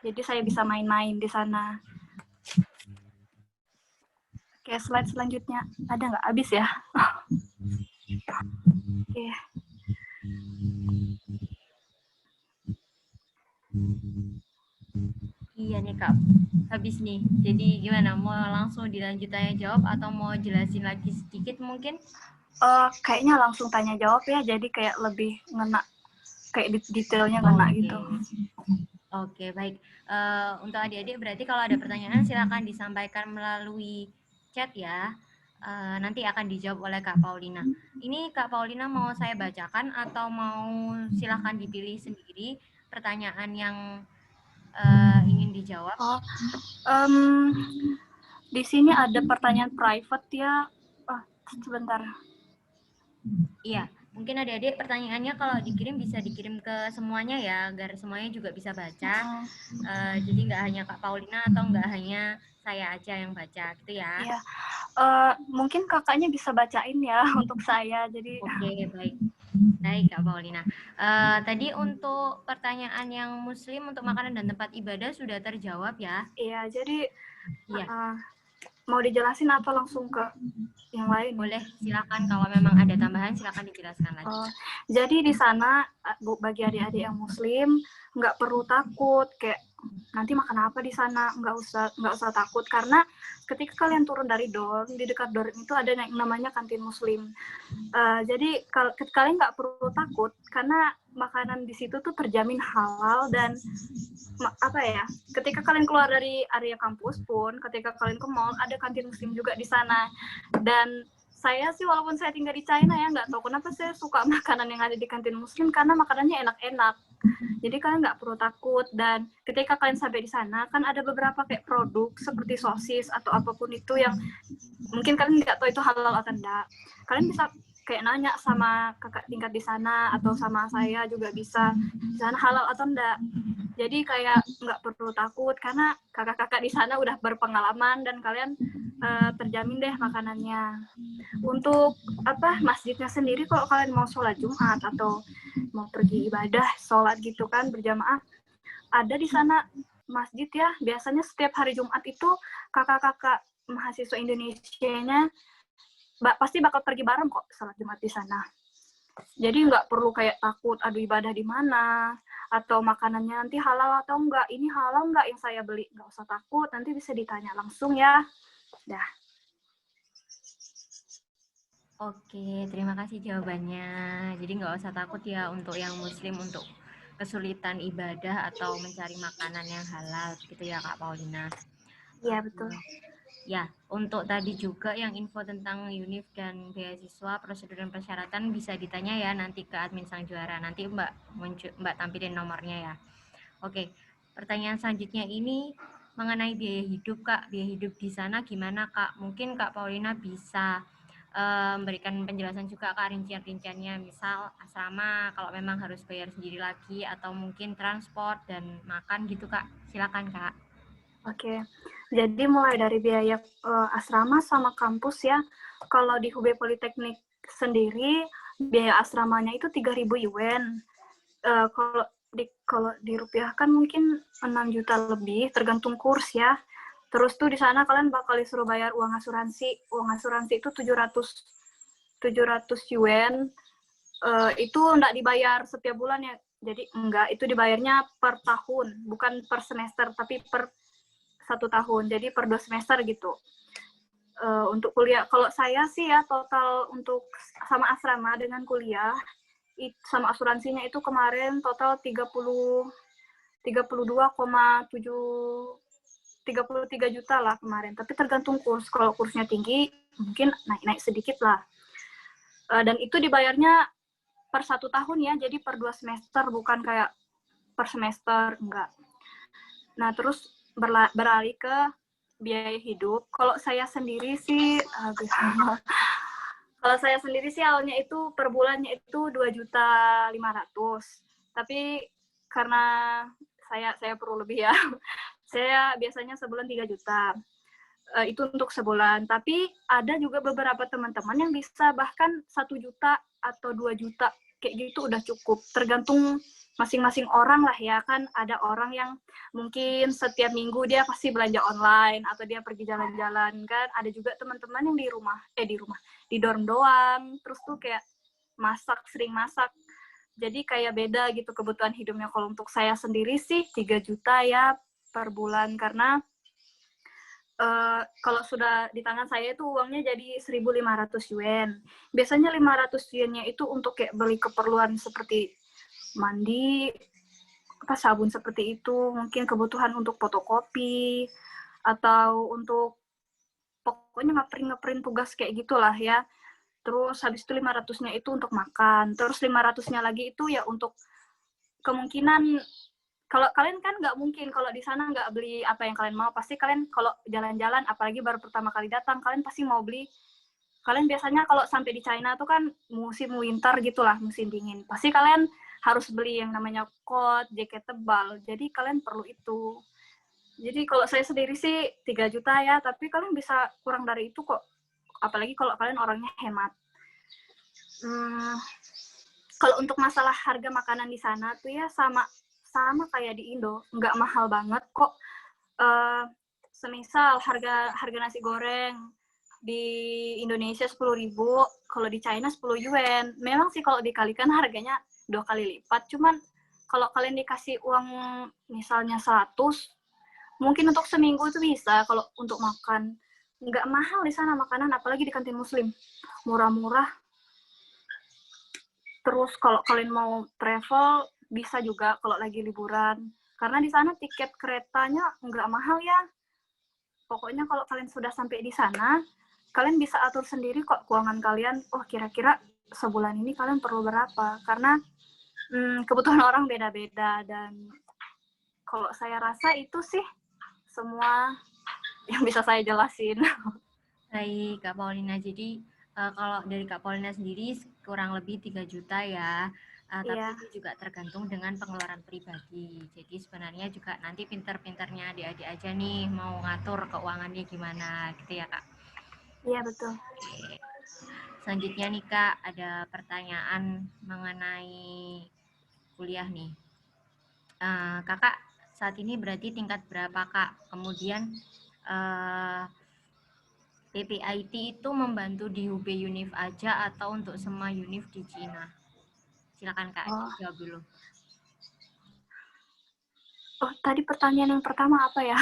Jadi saya bisa main-main di sana. Oke, slide selanjutnya. Ada nggak? Habis ya? Oke. Iya nih Kak, habis nih. Jadi gimana? Mau langsung dilanjut tanya jawab atau mau jelasin lagi sedikit mungkin? Kayaknya langsung tanya jawab ya, jadi kayak lebih ngena, kayak detailnya ngena gitu. Oke, baik. Untuk adik-adik berarti kalau ada pertanyaan silakan disampaikan melalui chat ya. Nanti akan dijawab oleh Kak Paulina. Ini Kak Paulina mau saya bacakan atau mau silakan dipilih sendiri pertanyaan yang ingin dijawab? Di sini ada pertanyaan private ya. Sebentar. Iya, mungkin adik-adik pertanyaannya kalau dikirim bisa dikirim ke semuanya ya, agar semuanya juga bisa baca. Jadi nggak hanya Kak Paulina atau nggak hanya saya aja yang baca gitu ya. Iya. Mungkin kakaknya bisa bacain ya untuk saya. Jadi Oke, baik. Baik Kak Paulina. Tadi untuk pertanyaan yang muslim untuk makanan dan tempat ibadah sudah terjawab ya? iya, jadi Iya. mau dijelasin atau langsung ke yang lain? Boleh, silakan kalau memang ada tambahan silakan dijelaskan lagi. Jadi di sana bagi adik-adik yang muslim nggak perlu takut kayak nanti makan apa di sana, nggak usah takut karena ketika kalian turun dari dorm, di dekat dorm itu ada yang namanya kantin muslim. Jadi kalian nggak perlu takut karena makanan di situ tuh terjamin halal dan ketika kalian keluar dari area kampus pun, ketika kalian ke mall ada kantin muslim juga di sana. Dan saya sih walaupun saya tinggal di China ya, nggak tahu kenapa saya suka makanan yang ada di kantin muslim karena makanannya enak-enak. Jadi kalian nggak perlu takut, dan ketika kalian sampai di sana kan ada beberapa kayak produk seperti sosis atau apapun itu yang mungkin kalian nggak tahu itu halal atau enggak. Kalian bisa kayak nanya sama kakak tingkat di sana atau sama saya juga bisa di sana halal atau enggak. Jadi kayak nggak perlu takut karena kakak-kakak di sana udah berpengalaman dan kalian terjamin deh makanannya. Untuk masjidnya sendiri kalau kalian mau sholat Jumat atau mau pergi ibadah sholat gitu kan berjamaah, ada di sana masjid ya. Biasanya setiap hari Jumat itu kakak-kakak mahasiswa Indonesianya pasti bakal pergi bareng kok sholat Jumat di sana. Jadi nggak perlu kayak takut aduh ibadah di mana atau makanannya nanti halal atau enggak, ini halal enggak yang saya beli, nggak usah takut, nanti bisa ditanya langsung ya. Dah. Oke, terima kasih jawabannya. Jadi nggak usah takut ya untuk yang muslim untuk kesulitan ibadah atau mencari makanan yang halal gitu ya Kak Paulina. Iya betul. Ya, untuk tadi juga yang info tentang UNIF dan beasiswa, prosedur dan persyaratan bisa ditanya ya nanti ke admin Sang Juara. Nanti Mbak tampilin nomornya ya. Oke, pertanyaan selanjutnya ini mengenai biaya hidup Kak. Biaya hidup di sana gimana Kak? Mungkin Kak Paulina bisa memberikan penjelasan juga Kak rincian-rinciannya. Misal asrama kalau memang harus bayar sendiri lagi atau mungkin transport dan makan gitu Kak. Silakan Kak. Oke, jadi mulai dari biaya asrama sama kampus ya. Kalau di HUB Politeknik sendiri, biaya asramanya itu 3.000 yuan. Kalau dirupiahkan mungkin 6 juta lebih, tergantung kurs ya. Terus tuh di sana kalian bakal disuruh bayar uang asuransi. Uang asuransi itu 700 yuan. Itu enggak dibayar setiap bulan ya. Jadi enggak, itu dibayarnya per tahun, bukan per semester, tapi per 1 tahun, jadi per 2 semester gitu. Untuk kuliah, kalau saya sih ya total untuk sama asrama dengan kuliah sama asuransinya itu kemarin total 33 juta lah kemarin. Tapi tergantung kurs. Kalau kursnya tinggi mungkin naik sedikit lah. Dan itu dibayarnya per 1 tahun ya, jadi per 2 semester, bukan kayak per semester, enggak. Nah terus beralih ke biaya hidup. Kalau saya sendiri sih awalnya itu per bulannya itu 2.500.000. Tapi karena saya perlu lebih ya. Saya biasanya sebulan 3 juta. Itu untuk sebulan. Tapi ada juga beberapa teman-teman yang bisa bahkan 1 juta atau 2 juta. Kayak gitu udah cukup. Tergantung masing-masing orang lah ya, kan ada orang yang mungkin setiap minggu dia pasti belanja online atau dia pergi jalan-jalan kan. Ada juga teman-teman yang di dorm doang, terus tuh kayak sering masak. Jadi kayak beda gitu kebutuhan hidupnya. Kalau untuk saya sendiri sih 3 juta ya per bulan, karena kalau sudah di tangan saya itu uangnya jadi 1.500 yuan. Biasanya 500 yuannya itu untuk kayak beli keperluan seperti mandi, sabun seperti itu, mungkin kebutuhan untuk fotokopi, atau untuk pokoknya ngeprint tugas kayak gitulah ya. Terus habis itu 500-nya itu untuk makan. Terus 500-nya lagi itu ya untuk kemungkinan, kalau kalian kan nggak mungkin kalau di sana nggak beli apa yang kalian mau. Pasti kalian kalau jalan-jalan, apalagi baru pertama kali datang, kalian pasti mau beli. Kalian biasanya kalau sampai di China tuh kan musim winter gitulah, musim dingin. Pasti kalian harus beli yang namanya coat, jaket tebal. Jadi kalian perlu itu. Jadi kalau saya sendiri sih 3 juta ya, tapi kalian bisa kurang dari itu kok. Apalagi kalau kalian orangnya hemat. Kalau untuk masalah harga makanan di sana tuh ya sama kayak di Indo, nggak mahal banget kok. Semisal harga nasi goreng di Indonesia 10.000, kalau di China 10 yuan. Memang sih kalau dikalikan harganya 2 kali lipat, cuman kalau kalian dikasih uang misalnya 100, mungkin untuk seminggu itu bisa. Kalau untuk makan nggak mahal di sana makanan, apalagi di kantin muslim, murah-murah. Terus kalau kalian mau travel bisa juga kalau lagi liburan, karena di sana tiket keretanya nggak mahal ya. Pokoknya kalau kalian sudah sampai di sana, kalian bisa atur sendiri kok keuangan kalian. Oh, kira-kira sebulan ini kalian perlu berapa, karena kebutuhan orang beda-beda. Dan kalau saya rasa itu sih semua yang bisa saya jelasin. Baik, Kak Paulina. Jadi kalau dari Kak Paulina sendiri kurang lebih 3 juta ya. Tapi itu juga tergantung dengan pengeluaran pribadi. Jadi sebenarnya juga nanti pinter-pinternya adik-adik aja nih mau ngatur keuangannya gimana gitu ya, Kak. Iya, betul. Oke. Selanjutnya nih Kak, ada pertanyaan mengenai kuliah nih. Kakak saat ini berarti tingkat berapa Kak? Kemudian PPIT itu membantu di Hubei Univ aja atau untuk semua univ di Cina? Silakan Kak, jawab dulu. Oh, tadi pertanyaan yang pertama apa ya?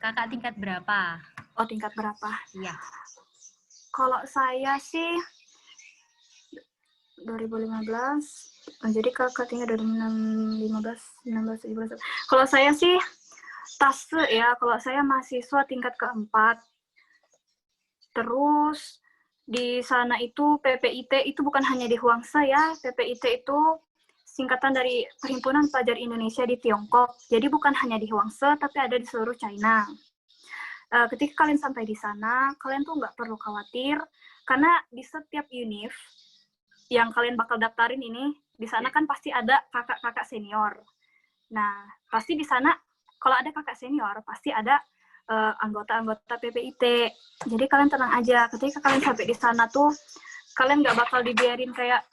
Kakak tingkat berapa? Oh, tingkat berapa? Iya. Kalau saya sih 2015, jadi kakak tingkat 2015, 16, 17. Kalau saya sih tase ya, kalau saya mahasiswa tingkat keempat. Terus di sana itu PPIT itu bukan hanya di Huangse ya, PPIT itu singkatan dari Perhimpunan Pelajar Indonesia di Tiongkok. Jadi bukan hanya di Huangse, tapi ada di seluruh China. Ketika kalian sampai di sana, kalian tuh nggak perlu khawatir, karena di setiap univ yang kalian bakal daftarin ini, di sana kan pasti ada kakak-kakak senior. Nah, pasti di sana kalau ada kakak senior, pasti ada anggota-anggota PPIT. Jadi kalian tenang aja, ketika kalian sampai di sana tuh, kalian nggak bakal dibiarin kayak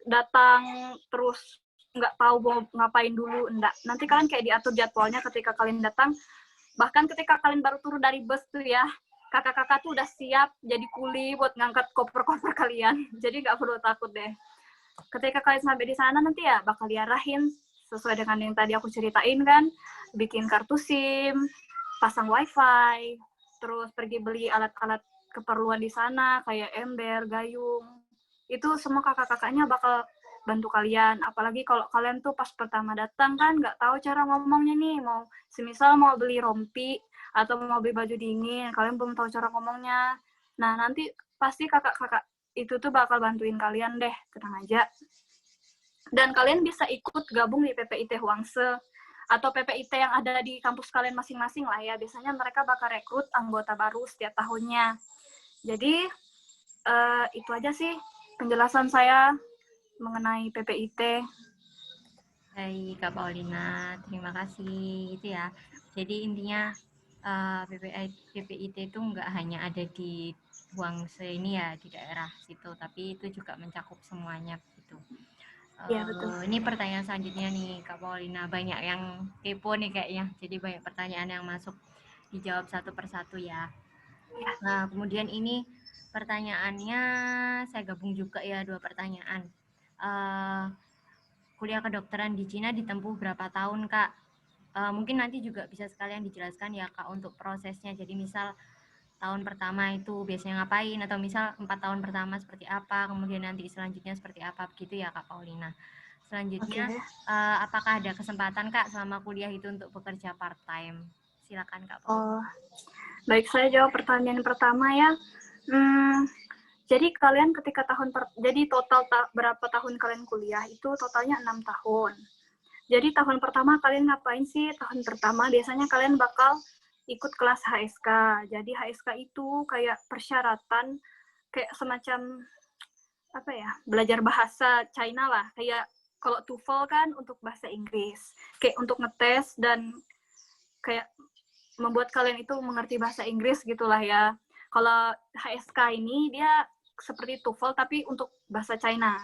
datang terus nggak tahu mau ngapain dulu, enggak. Nanti kalian kayak diatur jadwalnya ketika kalian datang. Bahkan ketika kalian baru turun dari bus tuh ya, kakak-kakak tuh udah siap jadi kuli buat ngangkat koper-koper kalian. Jadi nggak perlu takut deh. Ketika kalian sampai di sana nanti ya bakal diarahin sesuai dengan yang tadi aku ceritain kan, bikin kartu SIM, pasang wifi, terus pergi beli alat-alat keperluan di sana kayak ember, gayung. Itu semua kakak-kakaknya bakal bantu kalian. Apalagi kalau kalian tuh pas pertama datang kan nggak tahu cara ngomongnya nih, mau semisal mau beli rompi atau mau beli baju dingin, kalian belum tahu cara ngomongnya. Nah, nanti pasti kakak-kakak itu tuh bakal bantuin kalian deh, tenang aja. Dan kalian bisa ikut gabung di PPIT Huangse atau PPIT yang ada di kampus kalian masing-masing lah ya. Biasanya mereka bakal rekrut anggota baru setiap tahunnya. Jadi itu aja sih penjelasan saya mengenai PPIT. Baik Kak Paulina, terima kasih. Itu ya. Jadi intinya PPIT itu nggak hanya ada di Huangse ini ya, di daerah situ, tapi itu juga mencakup semuanya gitu. Iya, betul. Ini pertanyaan selanjutnya nih Kak Paulina, banyak yang kepo nih kayaknya, jadi banyak pertanyaan yang masuk, dijawab satu persatu ya. Nah kemudian ini pertanyaannya saya gabung juga ya, 2 pertanyaan. Kuliah kedokteran di Cina ditempuh berapa tahun Kak? Mungkin nanti juga bisa sekalian dijelaskan ya Kak untuk prosesnya. Jadi misal tahun pertama itu biasanya ngapain, atau misal 4 tahun pertama seperti apa, kemudian nanti selanjutnya seperti apa, begitu ya Kak Paulina. Selanjutnya, Oke. apakah ada kesempatan Kak selama kuliah itu untuk bekerja part time? Silakan Kak Paulina. Oh, baik, saya jawab pertanyaan pertama ya. Jadi kalian ketika jadi total berapa tahun kalian kuliah itu totalnya 6 tahun. Jadi tahun pertama kalian ngapain sih? Tahun pertama biasanya kalian bakal ikut kelas HSK. Jadi HSK itu kayak persyaratan, kayak semacam apa ya, belajar bahasa China lah. Kayak kalau TOEFL kan untuk bahasa Inggris. Kayak untuk ngetes dan kayak membuat kalian itu mengerti bahasa Inggris gitulah ya. Kalau HSK ini dia seperti TOEFL tapi untuk bahasa China.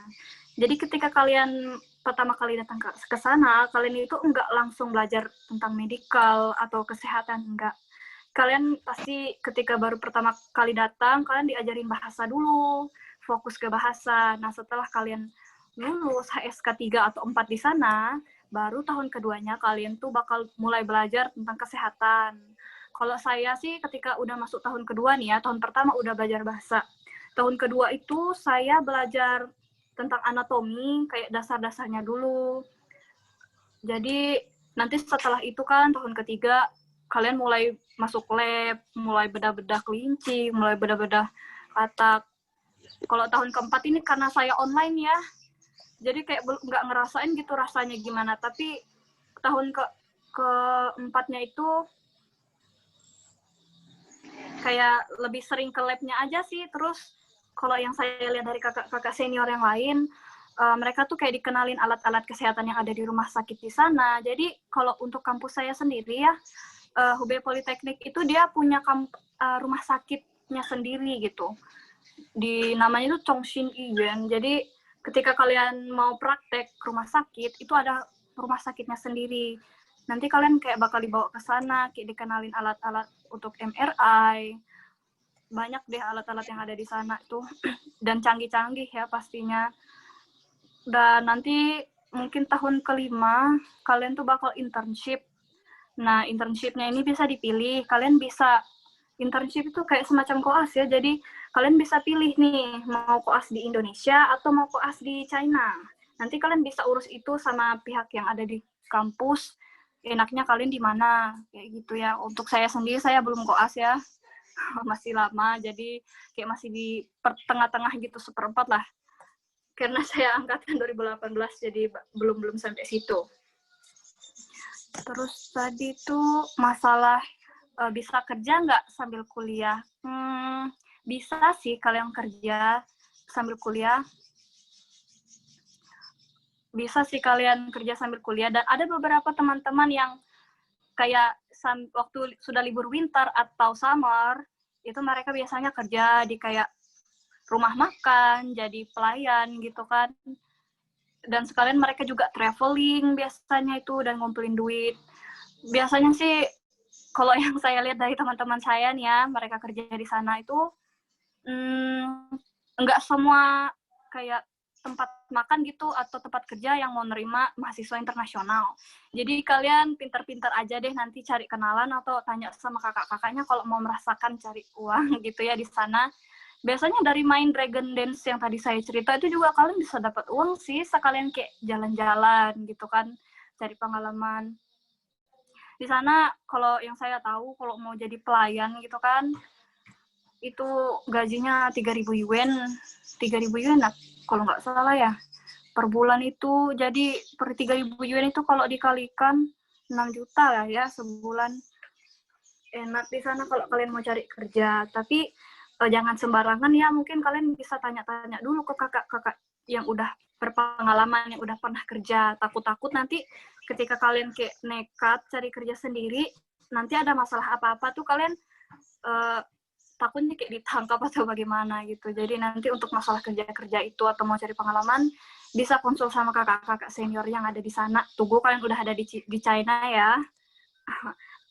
Jadi ketika kalian pertama kali datang ke sana, kalian itu enggak langsung belajar tentang medikal atau kesehatan, enggak. Kalian pasti ketika baru pertama kali datang, kalian diajarin bahasa dulu, fokus ke bahasa. Nah, setelah kalian lulus HSK 3 atau 4 di sana, baru tahun keduanya kalian tuh bakal mulai belajar tentang kesehatan. Kalau saya sih ketika udah masuk tahun kedua nih ya, tahun pertama udah belajar bahasa. Tahun kedua itu saya belajar tentang anatomi, kayak dasar-dasarnya dulu. Jadi nanti setelah itu kan tahun ketiga, kalian mulai masuk lab, mulai bedah-bedah kelinci, mulai bedah-bedah katak. Kalau tahun keempat ini karena saya online ya, jadi kayak nggak ngerasain gitu rasanya gimana. Tapi tahun keempatnya itu kayak lebih sering ke labnya aja sih. Terus kalau yang saya lihat dari kakak-kakak senior yang lain, mereka tuh kayak dikenalin alat-alat kesehatan yang ada di rumah sakit di sana. Jadi kalau untuk kampus saya sendiri ya, Hubei Politeknik itu dia punya rumah sakitnya sendiri gitu. Namanya itu Chongqing Yuan. Jadi ketika kalian mau praktek rumah sakit, itu ada rumah sakitnya sendiri. Nanti kalian kayak bakal dibawa ke sana, kayak dikenalin alat-alat untuk MRI. Banyak deh alat-alat yang ada di sana tuh. Dan canggih-canggih ya pastinya. Dan nanti mungkin tahun kelima, kalian tuh bakal internship. Nah, internshipnya ini bisa dipilih. Kalian bisa, internship itu kayak semacam koas ya. Jadi, kalian bisa pilih nih, mau koas di Indonesia atau mau koas di China. Nanti kalian bisa urus itu sama pihak yang ada di kampus. Enaknya kalian di mana, kayak gitu ya. Untuk saya sendiri, saya belum koas ya. Masih lama, jadi kayak masih di tengah-tengah gitu, seperempat lah. Karena saya angkatan 2018, jadi belum sampai situ. Terus tadi tuh masalah bisa kerja nggak sambil kuliah? Bisa sih kalian kerja sambil kuliah. Bisa sih kalian kerja sambil kuliah. Dan ada beberapa teman-teman yang kayak waktu sudah libur winter atau summer, itu mereka biasanya kerja di kayak rumah makan, jadi pelayan gitu kan. Dan sekalian mereka juga traveling biasanya itu dan ngumpulin duit. Biasanya sih kalau yang saya lihat dari teman-teman saya nih ya, mereka kerja di sana itu enggak semua kayak tempat makan gitu atau tempat kerja yang mau nerima mahasiswa internasional. Jadi kalian pintar-pintar aja deh nanti cari kenalan atau tanya sama kakak-kakaknya kalau mau merasakan cari uang gitu ya di sana. Biasanya dari main Dragon Dance yang tadi saya cerita itu juga kalian bisa dapat uang sih, sekalian kayak jalan-jalan gitu kan, cari pengalaman. Di sana kalau yang saya tahu kalau mau jadi pelayan gitu kan, itu gajinya 3.000 yuan. 3.000 yuan kalau nggak salah ya. Per bulan itu, jadi per 3.000 yuan itu kalau dikalikan 6 juta lah ya sebulan. Enak di sana kalau kalian mau cari kerja. Tapi jangan sembarangan ya, mungkin kalian bisa tanya-tanya dulu ke kakak-kakak yang udah berpengalaman, yang udah pernah kerja. Takut-takut nanti ketika kalian kayak nekat cari kerja sendiri, nanti ada masalah apa-apa tuh kalian takutnya kayak ditangkap atau bagaimana gitu. Jadi nanti untuk masalah kerja-kerja itu atau mau cari pengalaman, bisa konsul sama kakak-kakak senior yang ada di sana. Tunggu kalian udah ada di China ya.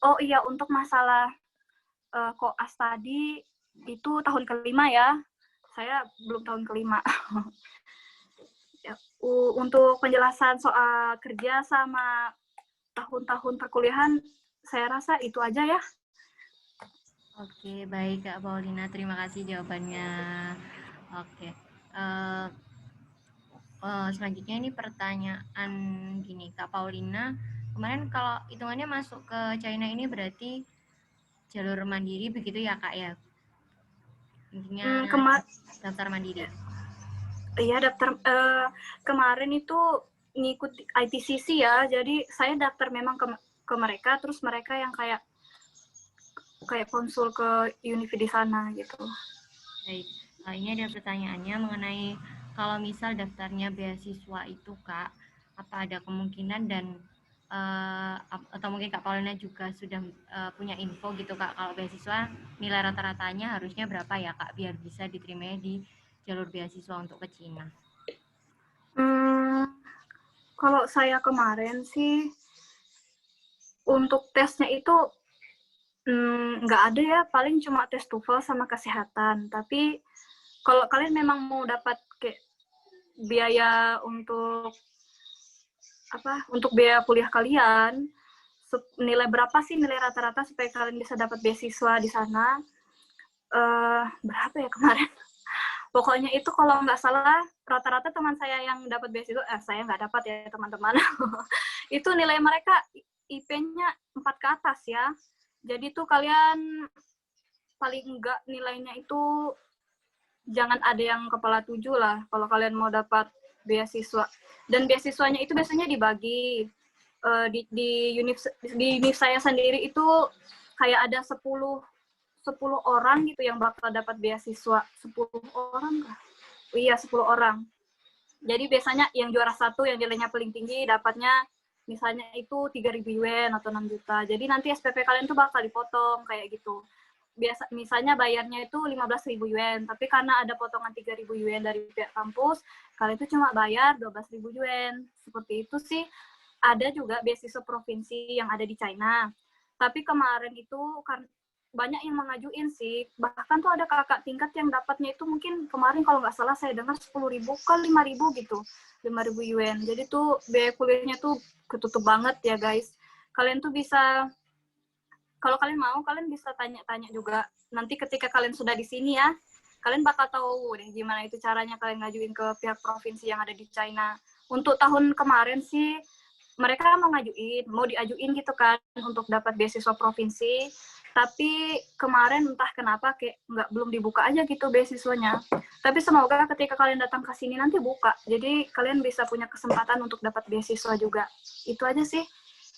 Oh iya, untuk masalah koas tadi, itu tahun kelima ya. Saya belum tahun kelima. Untuk penjelasan soal kerja sama tahun-tahun perkuliahan saya rasa itu aja ya. Oke, baik Kak Paulina, terima kasih jawabannya. Oke, eh, selanjutnya ini pertanyaan gini, Kak Paulina, kemarin kalau hitungannya masuk ke China ini berarti jalur mandiri begitu ya Kak ya? Intinya daftar mandiri. Iya, kemarin itu ngikut ITCC ya, jadi saya daftar memang ke mereka, terus mereka yang kayak konsul ke univ di sana gitu. Baik, ini ada pertanyaannya mengenai kalau misal daftarnya beasiswa itu Kak, apa ada kemungkinan dan atau mungkin Kak Paulina juga sudah punya info gitu Kak, kalau beasiswa nilai rata-ratanya harusnya berapa ya Kak biar bisa diterima di jalur beasiswa untuk ke Cina? Kalau saya kemarin sih untuk tesnya itu nggak ada ya, paling cuma tes TOEFL sama kesehatan. Tapi kalau kalian memang mau dapat kayak biaya untuk biaya kuliah kalian, nilai berapa sih nilai rata-rata supaya kalian bisa dapat beasiswa di sana? Berapa ya kemarin? Pokoknya itu kalau nggak salah rata-rata teman saya yang dapat beasiswa, saya nggak dapat ya teman-teman. Itu nilai mereka IP-nya 4 ke atas ya. Jadi tuh kalian paling enggak nilainya itu jangan ada yang kepala 7 lah kalau kalian mau dapat beasiswa. Dan beasiswanya itu biasanya dibagi di univ saya sendiri itu kayak ada 10 orang gitu yang bakal dapat beasiswa. 10 orang kah? Iya, 10 orang. Jadi biasanya yang juara 1 yang nilainya paling tinggi dapatnya misalnya itu 3.000 yuan atau 6 juta. Jadi nanti SPP kalian tuh bakal dipotong kayak gitu. Misalnya bayarnya itu 15.000 yuan, tapi karena ada potongan 3.000 yuan dari pihak kampus, kalian itu cuma bayar 12.000 yuan. Seperti itu sih. Ada juga beasiswa provinsi yang ada di China. Tapi kemarin itu banyak yang mengajuin sih. Bahkan tuh ada kakak tingkat yang dapatnya itu mungkin kemarin kalau nggak salah saya dengar 10.000 ke 5.000 gitu. 5.000 yuan. Jadi tuh biaya kuliahnya tuh ketutup banget ya guys. Kalian tuh bisa, kalau kalian mau, kalian bisa tanya-tanya juga. Nanti ketika kalian sudah di sini ya, kalian bakal tahu deh gimana itu caranya kalian ngajuin ke pihak provinsi yang ada di China. Untuk tahun kemarin sih, mereka mau diajuin gitu kan untuk dapat beasiswa provinsi. Tapi kemarin entah kenapa kayak belum dibuka aja gitu beasiswanya. Tapi semoga ketika kalian datang ke sini nanti buka. Jadi kalian bisa punya kesempatan untuk dapat beasiswa juga. Itu aja sih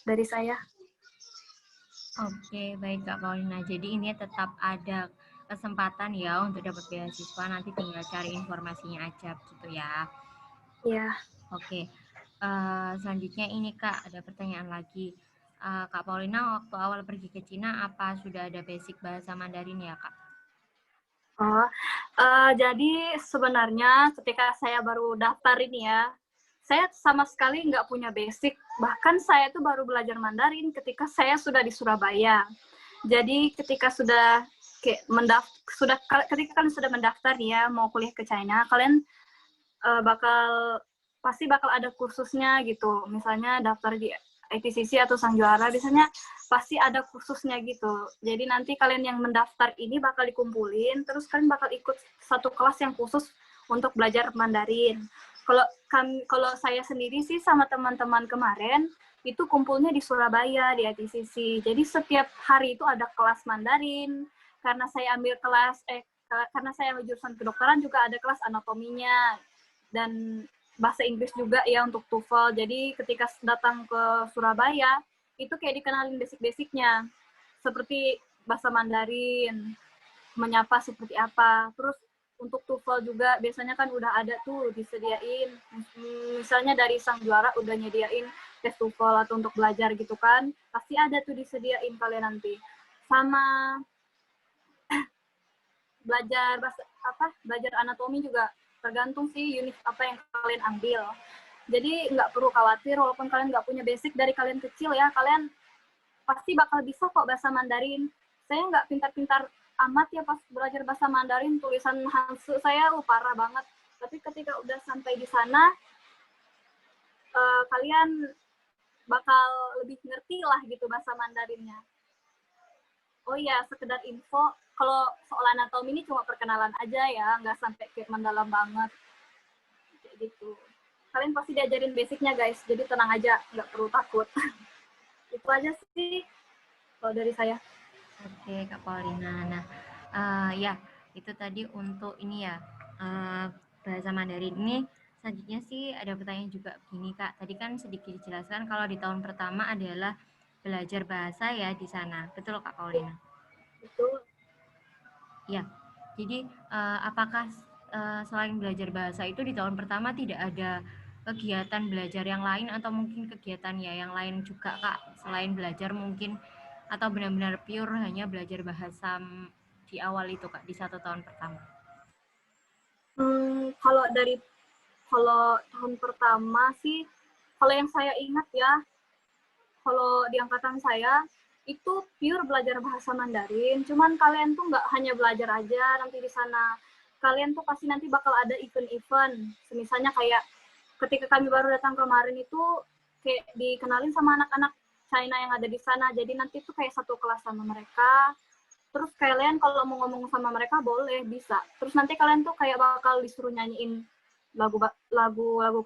dari saya. Oke, baik Kak Paulina. Jadi ini tetap ada kesempatan ya untuk dapat beasiswa. Nanti tinggal cari informasinya aja gitu ya. Iya. Oke. Selanjutnya ini Kak, ada pertanyaan lagi. Kak Paulina waktu awal pergi ke Cina apa sudah ada basic bahasa Mandarin ya Kak? Jadi sebenarnya ketika saya baru daftar ini ya, saya sama sekali nggak punya basic. Bahkan saya tuh baru belajar Mandarin ketika saya sudah di Surabaya. Jadi ketika ketika kalian sudah mendaftar nih ya mau kuliah ke China, kalian pasti bakal ada kursusnya gitu. Misalnya daftar di ITCC atau Sang Juara, biasanya pasti ada kursusnya gitu. Jadi nanti kalian yang mendaftar ini bakal dikumpulin, terus kalian bakal ikut satu kelas yang khusus untuk belajar Mandarin. Kalau saya sendiri sih sama teman-teman kemarin, itu kumpulnya di Surabaya, di ITCC. Jadi setiap hari itu ada kelas Mandarin. Karena saya karena saya jurusan kedokteran juga ada kelas anatominya. Dan bahasa Inggris juga ya untuk TOEFL. Jadi ketika datang ke Surabaya, itu kayak dikenalin basic-basicnya. Seperti bahasa Mandarin, menyapa seperti apa. Terus untuk TOEFL juga biasanya kan udah ada tuh disediain. Misalnya dari Sang Juara udah nyediain tes TOEFL atau untuk belajar gitu kan. Pasti ada tuh disediain kalian nanti. Sama belajar anatomi juga tergantung sih unit apa yang kalian ambil. Jadi nggak perlu khawatir walaupun kalian nggak punya basic dari kalian kecil ya, kalian pasti bakal bisa kok bahasa Mandarin. Saya nggak pintar-pintar amat ya pas belajar bahasa Mandarin, tulisan Hansu saya parah banget. Tapi ketika udah sampai di sana, kalian bakal lebih ngerti lah gitu bahasa Mandarinnya. Oh iya, sekedar info, kalau soal anatomi ini cuma perkenalan aja ya, nggak sampai kayak mendalam banget. Kayak gitu. Kalian pasti diajarin basicnya guys, jadi tenang aja, nggak perlu takut. Itu aja sih kalau dari saya. Oke, Kak Paulina. Nah, ya, itu tadi untuk ini ya, bahasa Mandarin. Ini selanjutnya sih ada pertanyaan juga begini, Kak. Tadi kan sedikit dijelaskan kalau di tahun pertama adalah belajar bahasa ya di sana. Betul, Kak Paulina? Itu Ya, jadi apakah selain belajar bahasa itu di tahun pertama tidak ada kegiatan belajar yang lain atau mungkin kegiatan ya yang lain juga, Kak, selain belajar mungkin atau benar-benar pure hanya belajar bahasa di awal itu, Kak, di 1 tahun pertama? kalau tahun pertama sih, kalau yang saya ingat ya, kalau di angkatan saya itu pure belajar bahasa Mandarin. Cuman kalian tuh nggak hanya belajar aja nanti di sana. Kalian tuh pasti nanti bakal ada event-event. Misalnya kayak ketika kami baru datang kemarin itu kayak dikenalin sama anak-anak China yang ada di sana. Jadi nanti tuh kayak satu kelas sama mereka. Terus kalian kalau mau ngomong sama mereka boleh, bisa. Terus nanti kalian tuh kayak bakal disuruh nyanyiin lagu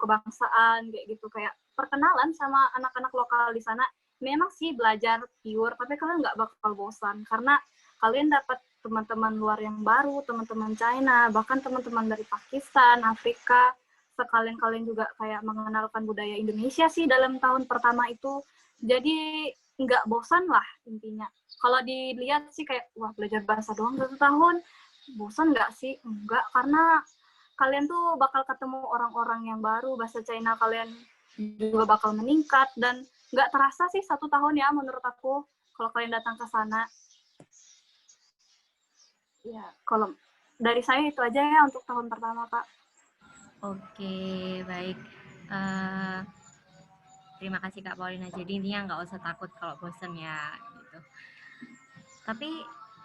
kebangsaan kayak gitu, kayak perkenalan sama anak-anak lokal di sana. Memang sih belajar pure, tapi kalian nggak bakal bosan karena kalian dapat teman-teman luar yang baru, teman-teman China, bahkan teman-teman dari Pakistan, Afrika. Sekalian kalian juga kayak mengenalkan budaya Indonesia sih dalam tahun pertama itu. Jadi nggak bosan lah intinya. Kalau dilihat sih kayak, wah belajar bahasa doang 1 tahun, bosan nggak sih? Enggak, karena kalian tuh bakal ketemu orang-orang yang baru, bahasa China kalian juga bakal meningkat, dan nggak terasa sih 1 tahun ya menurut aku, kalau kalian datang ke sana. Ya, kalau dari saya itu aja ya untuk tahun pertama, Kak. Oke, baik. Eh, Terima kasih, Kak Paulina. Jadi intinya nggak usah takut kalau bosan ya, gitu. Tapi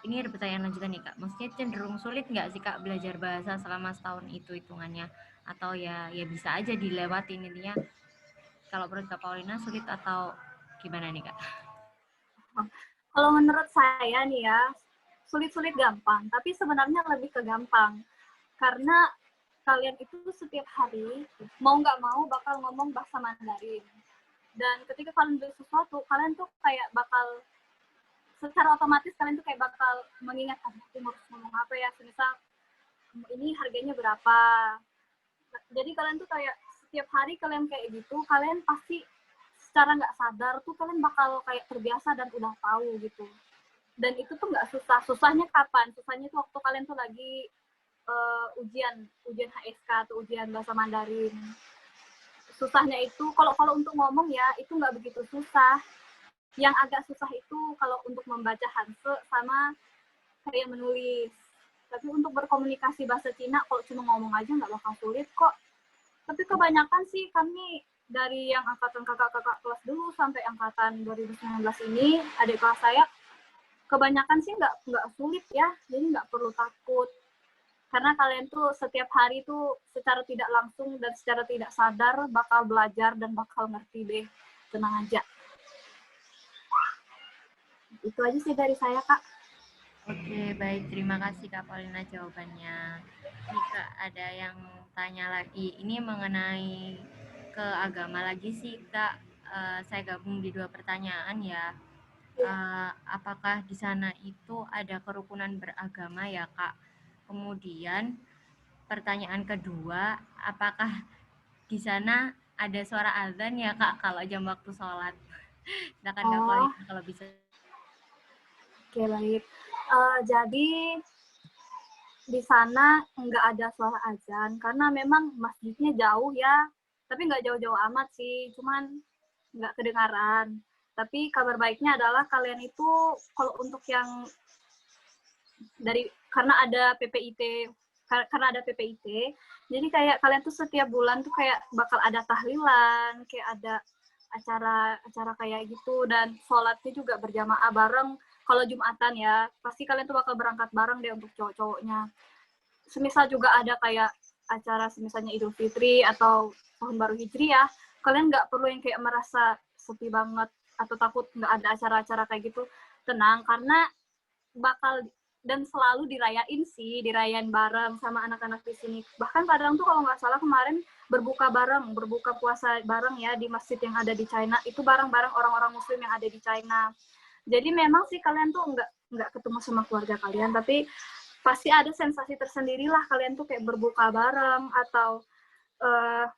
ini ada pertanyaan lanjutan nih, Kak. Maksudnya cenderung sulit nggak sih, Kak, belajar bahasa selama setahun itu hitungannya? Atau ya bisa aja dilewatin intinya. Kalau menurut Kak Paulina sulit atau gimana nih, Kak? Kalau menurut saya nih ya, sulit-sulit gampang, tapi sebenarnya lebih ke gampang. Karena kalian itu setiap hari, mau nggak mau bakal ngomong bahasa Mandarin. Dan ketika kalian beli sesuatu, kalian tuh kayak bakal, secara otomatis kalian tuh kayak bakal mengingat, aku harus ngomong apa ya, semisal ini harganya berapa. Jadi kalian tuh kayak setiap hari kalian kayak gitu, kalian pasti secara nggak sadar tuh kalian bakal kayak terbiasa dan udah tahu gitu. Dan itu tuh nggak susah. Susahnya kapan? Susahnya tuh waktu kalian tuh lagi ujian HSK atau ujian bahasa Mandarin. Susahnya itu kalau untuk ngomong ya itu nggak begitu susah. Yang agak susah itu kalau untuk membaca Hanse sama kayak menulis. Tapi untuk berkomunikasi bahasa Cina kalau cuma ngomong aja nggak bakal sulit kok. Tapi kebanyakan sih kami dari yang angkatan kakak-kakak kelas dulu sampai angkatan 2019 ini, adik kelas saya, kebanyakan sih nggak sulit ya, jadi nggak perlu takut. Karena kalian tuh setiap hari tuh secara tidak langsung dan secara tidak sadar bakal belajar dan bakal ngerti deh. Tenang aja. Itu aja sih dari saya, Kak. Oke, baik. Terima kasih, Kak Paulina, jawabannya. Ini, Kak, ada yang tanya lagi. Ini mengenai ke agama lagi sih, Kak. Saya gabung di 2 pertanyaan ya. Apakah di sana itu ada kerukunan beragama ya, Kak? Kemudian pertanyaan kedua, apakah di sana ada suara azan ya, Kak, kalau jam waktu sholat? Silakan Kak Paulina kalau bisa. Oke, baik. Jadi di sana nggak ada suara azan karena memang masjidnya jauh ya, tapi nggak jauh-jauh amat sih, cuman nggak kedengaran. Tapi kabar baiknya adalah kalian itu kalau untuk yang karena ada PPIT, jadi kayak kalian tuh setiap bulan tuh kayak bakal ada tahlilan, kayak ada acara kayak gitu, dan sholatnya juga berjamaah bareng. Kalau Jumatan ya, pasti kalian tuh bakal berangkat bareng deh untuk cowok-cowoknya. Semisal juga ada kayak acara semisalnya Idul Fitri atau Tahun Baru Hijriah, kalian nggak perlu yang kayak merasa sepi banget atau takut nggak ada acara-acara kayak gitu, tenang, karena bakal dan selalu dirayain bareng sama anak-anak di sini. Bahkan kadang tuh kalau nggak salah kemarin berbuka puasa bareng ya di masjid yang ada di China, itu bareng-bareng orang-orang muslim yang ada di China. Jadi memang sih kalian tuh nggak ketemu sama keluarga kalian, tapi pasti ada sensasi tersendiri lah kalian tuh kayak berbuka bareng atau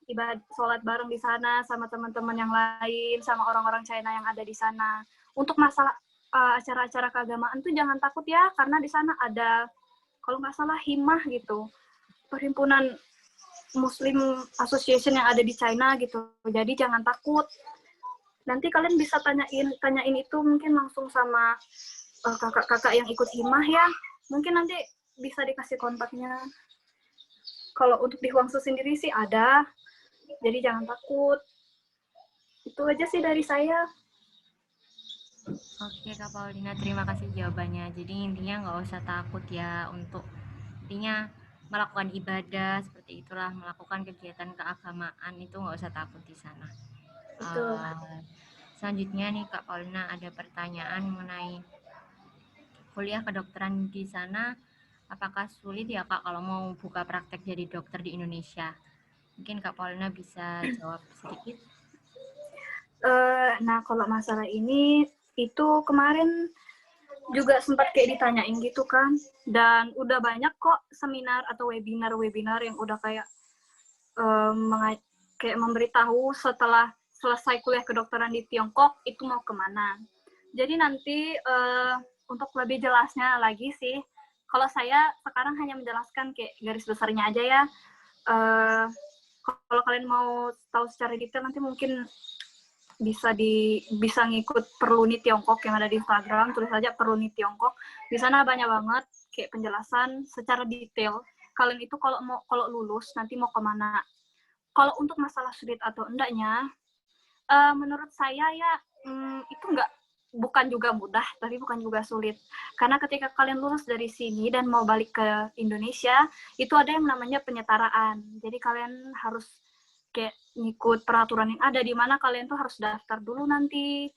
ibadah sholat bareng di sana sama teman-teman yang lain, sama orang-orang China yang ada di sana. Untuk masalah acara-acara keagamaan tuh jangan takut ya, karena di sana ada, kalau nggak salah, himah gitu, perhimpunan Muslim Association yang ada di China gitu. Jadi jangan takut. Nanti kalian bisa tanyain itu mungkin langsung sama kakak-kakak yang ikut himah ya. Mungkin nanti bisa dikasih kontaknya. Kalau untuk di Huangsu sendiri sih ada, jadi jangan takut. Itu aja sih dari saya. Oke Kak Paulina, terima kasih jawabannya. Jadi intinya nggak usah takut ya untuk intinya melakukan ibadah seperti itulah, melakukan kegiatan keagamaan itu nggak usah takut di sana. Betul. Selanjutnya nih Kak Paulina ada pertanyaan mengenai kuliah kedokteran di sana. Apakah sulit ya Kak kalau mau buka praktek jadi dokter di Indonesia? Mungkin Kak Paulina bisa jawab sedikit. Nah, kalau masalah ini, itu kemarin juga sempat kayak ditanyain gitu kan. Dan udah banyak kok seminar atau webinar yang udah kayak kayak memberitahu setelah selesai kuliah kedokteran di Tiongkok, itu mau kemana. Jadi nanti untuk lebih jelasnya lagi sih, kalau saya sekarang hanya menjelaskan kayak garis besarnya aja ya. Kalau kalian mau tahu secara detail nanti mungkin bisa ngikut Perluni Tiongkok yang ada di Instagram, tulis aja Perluni Tiongkok. Di sana banyak banget kayak penjelasan secara detail. Kalian itu kalau lulus nanti mau kemana. Kalau untuk masalah sulit atau enggaknya, menurut saya ya itu bukan juga mudah, tapi bukan juga sulit. Karena ketika kalian lulus dari sini dan mau balik ke Indonesia, itu ada yang namanya penyetaraan. Jadi kalian harus kayak ngikut peraturan yang ada, di mana kalian tuh harus daftar dulu nanti.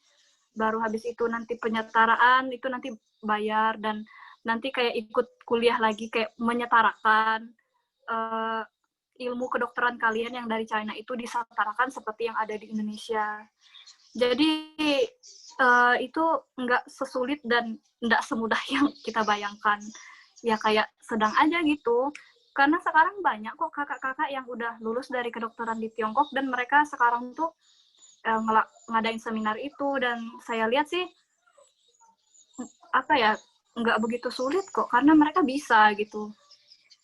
Baru habis itu nanti penyetaraan, itu nanti bayar, dan nanti kayak ikut kuliah lagi, kayak menyetarakan ilmu kedokteran kalian yang dari China itu disetarakan seperti yang ada di Indonesia. Jadi itu nggak sesulit dan nggak semudah yang kita bayangkan. Ya kayak sedang aja gitu. Karena sekarang banyak kok kakak-kakak yang udah lulus dari kedokteran di Tiongkok dan mereka sekarang tuh ngadain seminar itu, dan saya lihat sih nggak begitu sulit kok, karena mereka bisa gitu.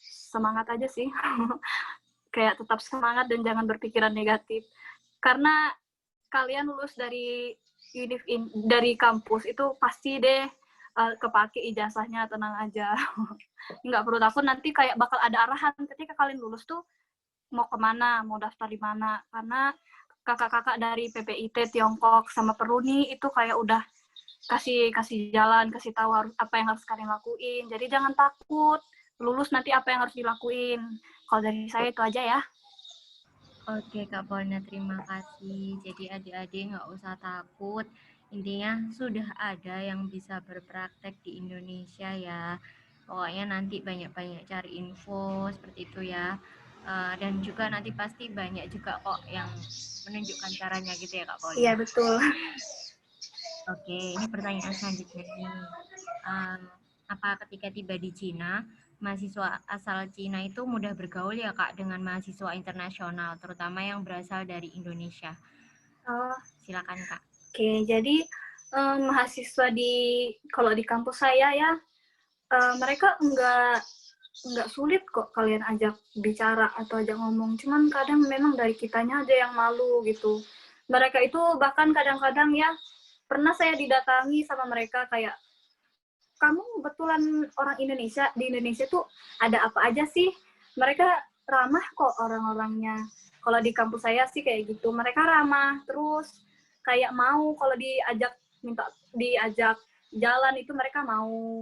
Semangat aja sih. Kayak tetap semangat dan jangan berpikiran negatif. Karena kalian lulus dari kampus itu pasti deh kepake ijazahnya, tenang aja. Nggak perlu takut, nanti kayak bakal ada arahan ketika kalian lulus tuh mau kemana, mau daftar di mana. Karena kakak-kakak dari PPIT Tiongkok sama Peruni itu kayak udah kasih jalan, kasih tahu apa yang harus kalian lakuin. Jadi jangan takut, lulus nanti apa yang harus dilakuin. Kalau dari saya itu aja ya. Oke Kak Paulina, terima kasih. Jadi adik-adik nggak usah takut. Intinya sudah ada yang bisa berpraktek di Indonesia ya. Pokoknya nanti banyak-banyak cari info seperti itu ya. Dan juga nanti pasti banyak juga kok yang menunjukkan caranya gitu ya Kak Paulina. Iya betul. Oke, ini pertanyaan selanjutnya nih. Apa ketika tiba di Cina, mahasiswa asal Cina itu mudah bergaul ya Kak dengan mahasiswa internasional, terutama yang berasal dari Indonesia? Silakan Kak. Oke, jadi mahasiswa kalau di kampus saya ya, mereka nggak sulit kok kalian ajak bicara atau ajak ngomong. Cuman kadang memang dari kitanya aja yang malu gitu. Mereka itu bahkan kadang-kadang ya, pernah saya didatangi sama mereka kayak, kamu betulan orang Indonesia, di Indonesia tuh ada apa aja sih? Mereka ramah kok orang-orangnya. Kalau di kampus saya sih kayak gitu, mereka ramah, terus kayak mau kalau diajak jalan itu mereka mau.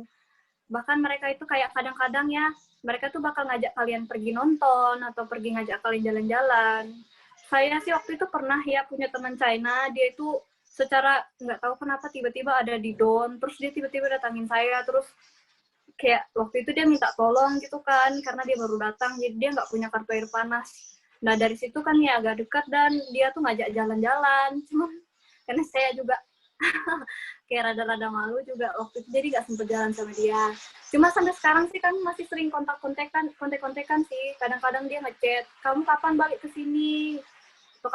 Bahkan mereka itu kayak kadang-kadang ya, mereka tuh bakal ngajak kalian pergi nonton atau pergi ngajak kalian jalan-jalan. Saya sih waktu itu pernah ya punya teman China, dia itu secara nggak tahu kenapa tiba-tiba ada di Don, terus dia tiba-tiba datangin saya, terus kayak waktu itu dia minta tolong gitu kan, karena dia baru datang, jadi dia nggak punya kartu air panas. Nah dari situ kan ya agak dekat dan dia tuh ngajak jalan-jalan, cuman karena saya juga kayak rada-rada malu juga waktu itu, jadi nggak sempet jalan sama dia. Cuma sampai sekarang sih kan masih sering kontek-kontekan sih. Kadang-kadang dia ngechat, kamu kapan balik ke sini? Atau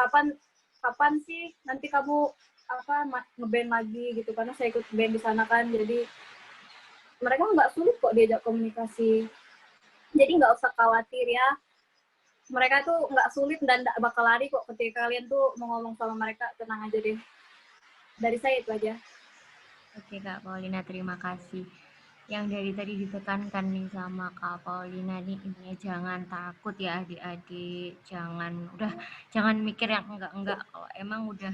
kapan sih nanti kamu ngeband lagi gitu, karena saya ikut band di sana kan, jadi mereka nggak sulit kok diajak komunikasi, jadi nggak usah khawatir ya, mereka tuh nggak sulit dan nggak bakal lari kok ketika kalian tuh mau ngomong sama mereka, tenang aja deh. Dari saya itu aja. Oke Kak Paulina, terima kasih. Yang dari tadi ditekankan nih sama Kak Paulina nih, intinya jangan takut ya adik-adik, jangan mikir yang enggak. Kalau emang udah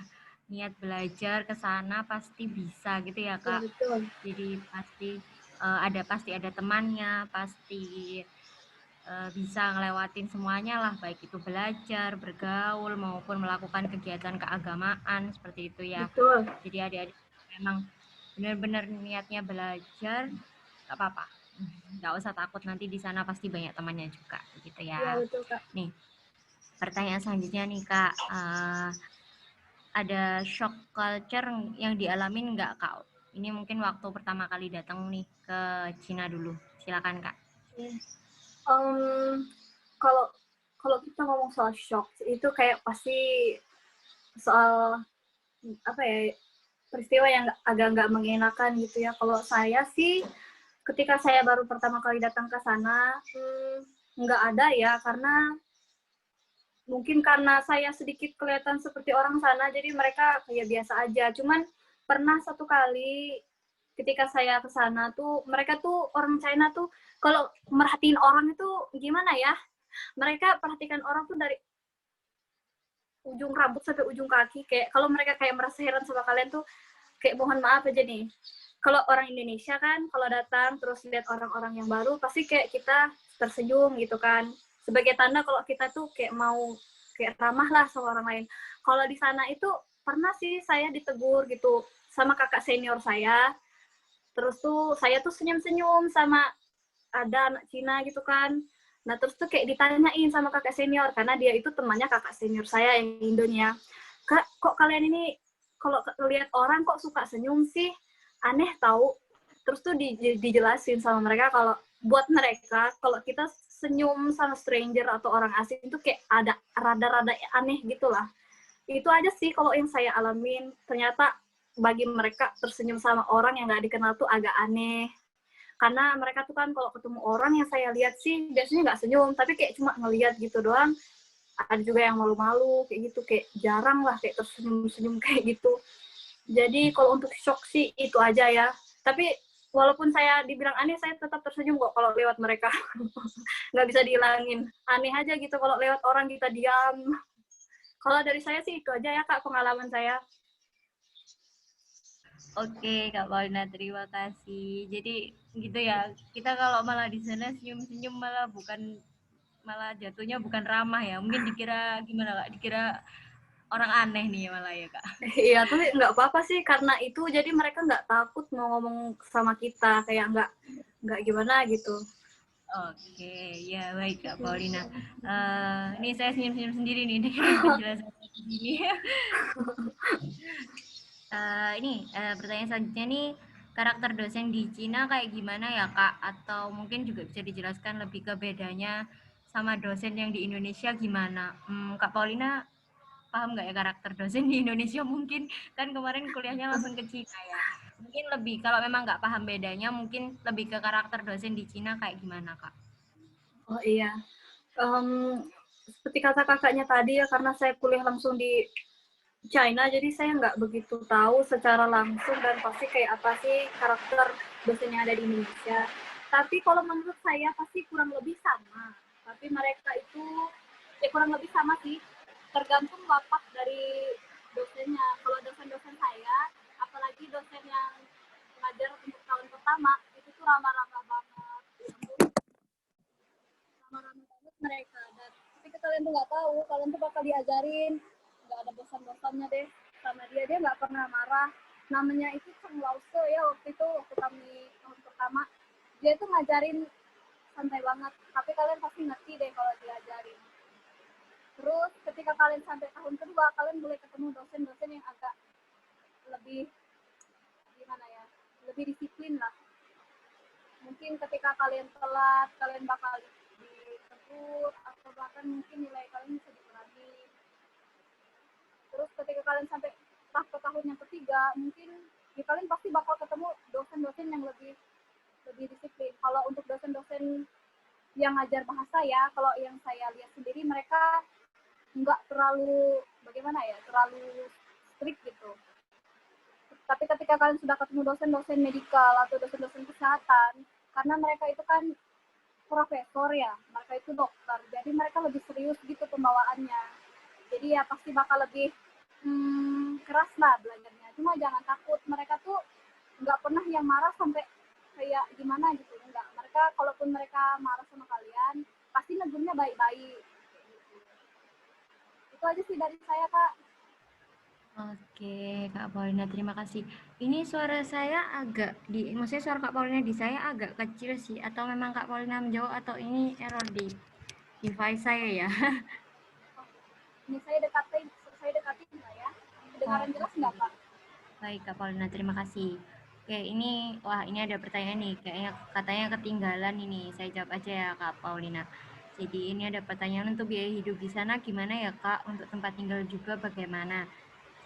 niat belajar ke sana pasti bisa gitu ya Ya, Kak. betul. Jadi pasti ada temannya, pasti bisa ngelewatin semuanya lah, baik itu belajar, bergaul maupun melakukan kegiatan keagamaan seperti itu ya. Betul. Jadi adik-adik memang benar-benar niatnya belajar, nggak apa-apa, nggak usah takut, nanti di sana pasti banyak temannya juga gitu Ya, ya. betul Kak. Nih pertanyaan selanjutnya nih Kak, ada shock culture yang dialamin nggak Kak? Ini mungkin waktu pertama kali datang nih ke Cina dulu, silakan Kak. Kalau kalau kita ngomong soal shock itu kayak pasti soal apa ya, peristiwa yang agak nggak mengenakan gitu ya. Kalau saya sih ketika saya baru pertama kali datang ke sana nggak ada ya, karena mungkin karena saya sedikit kelihatan seperti orang sana, jadi mereka kayak biasa aja. Cuman pernah satu kali ketika saya ke sana tuh, mereka tuh orang China tuh kalau merhatiin orang itu gimana ya? Mereka perhatikan orang tuh dari ujung rambut sampai ujung kaki. Kayak kalau mereka kayak merasa heran sama kalian tuh, kayak mohon maaf aja nih. Kalau orang Indonesia kan, kalau datang terus lihat orang-orang yang baru, pasti kayak kita tersenyum gitu kan. Sebagai tanda kalau kita tuh kayak mau kayak ramah lah sama orang lain. Kalau di sana itu pernah sih saya ditegur gitu sama kakak senior saya. Terus tuh saya tuh senyum-senyum sama ada anak Cina gitu kan. Nah terus tuh kayak ditanyain sama kakak senior, karena dia itu temannya kakak senior saya yang Indonya. Kak, kok kalian ini kalau lihat orang kok suka senyum sih? Aneh tahu. Terus tuh dijelasin sama mereka kalau buat mereka kalau kita senyum sama stranger atau orang asing itu kayak ada rada-rada aneh gitulah. Itu aja sih kalau yang saya alamin. Ternyata bagi mereka tersenyum sama orang yang nggak dikenal tuh agak aneh. Karena mereka tuh kan kalau ketemu orang yang saya lihat sih biasanya nggak senyum, tapi kayak cuma ngelihat gitu doang. Ada juga yang malu-malu kayak gitu, kayak jarang lah kayak tersenyum-senyum kayak gitu. Jadi kalau untuk shock sih itu aja ya. Tapi walaupun saya dibilang aneh, saya tetap tersenyum kok kalau lewat mereka. Nggak bisa dihilangin. Aneh aja gitu kalau lewat orang kita diam. Kalau dari saya sih itu aja ya Kak, pengalaman saya. Oke, Kak Paulina, terima kasih. Jadi gitu ya, kita kalau malah di sana senyum-senyum malah jatuhnya bukan ramah ya. Mungkin dikira gimana Kak? Dikira orang aneh nih malah ya Kak. Iya, tapi nggak apa-apa sih karena itu, jadi mereka nggak takut mau ngomong sama kita, kayak nggak gimana gitu. Oke, ya baik Kak Paulina. Ini saya senyum-senyum sendiri nih dengan penjelasan ini. Pertanyaan selanjutnya nih, karakter dosen di Cina kayak gimana ya Kak? Atau mungkin juga bisa dijelaskan lebih ke bedanya sama dosen yang di Indonesia gimana? Kak Paulina paham nggak ya karakter dosen di Indonesia? Mungkin kan kemarin kuliahnya langsung ke Cina ya. Mungkin lebih, kalau memang nggak paham bedanya, mungkin lebih ke karakter dosen di Cina kayak gimana Kak? Oh iya, seperti kata kakaknya tadi ya, karena saya kuliah langsung di China, jadi saya nggak begitu tahu secara langsung dan pasti kayak apa sih karakter dosen yang ada di Indonesia. Tapi kalau menurut saya pasti kurang lebih sama. Tapi mereka itu ya kurang lebih sama sih. Tergantung watak dari dosennya. Kalau dosen-dosen saya, apalagi dosen yang ngajar untuk tahun pertama, itu tuh ramah-ramah banget. Ramah-ramah banget mereka. Dan ketika kalian tuh nggak tahu, kalian tuh bakal diajarin. Nggak ada bosan-bosannya deh. sama dia, dia nggak pernah marah. Namanya itu Cheng Lause ya, waktu itu waktu kami tahun pertama, dia tuh ngajarin santai banget, tapi kalian pasti ngerti deh kalau diajarin. Terus ketika kalian sampai tahun kedua, kalian mulai ketemu dosen-dosen yang agak lebih gimana ya, lebih disiplin lah. Mungkin ketika kalian telat, kalian bakal ditegur, atau bahkan mungkin nilai kalian bisa dikurangi. Terus ketika kalian sampai ke tahun yang ketiga, mungkin ya kalian pasti bakal ketemu dosen-dosen yang lebih disiplin. Kalau untuk dosen-dosen yang ngajar bahasa ya, kalau yang saya lihat sendiri mereka nggak terlalu bagaimana ya, terlalu strict gitu. Tapi ketika kalian sudah ketemu dosen-dosen medikal atau dosen-dosen kesehatan, karena mereka itu kan profesor ya, mereka itu dokter, jadi mereka lebih serius gitu pembawaannya. Jadi ya pasti bakal lebih keras lah belajarnya. Cuma jangan takut, mereka tuh nggak pernah yang marah sampai kayak gimana gitu, enggak. Mereka kalaupun mereka marah sama kalian, pasti negurnya baik-baik. Itu aja sih dari saya, Kak. Oke, Kak Paulina, terima kasih. Ini suara saya maksudnya suara Kak Paulina di saya agak kecil sih, atau memang Kak Paulina menjauh, atau ini error di device saya ya? Ini saya dekatin nggak ya? Oh, Kedengaran jelas nggak, oke. Kak? Baik, Kak Paulina, terima kasih. Oke, ini ada pertanyaan nih, kayaknya katanya ketinggalan ini. Saya jawab aja ya, Kak Paulina. Jadi ini ada pertanyaan untuk biaya hidup di sana gimana ya, Kak? Untuk tempat tinggal juga bagaimana?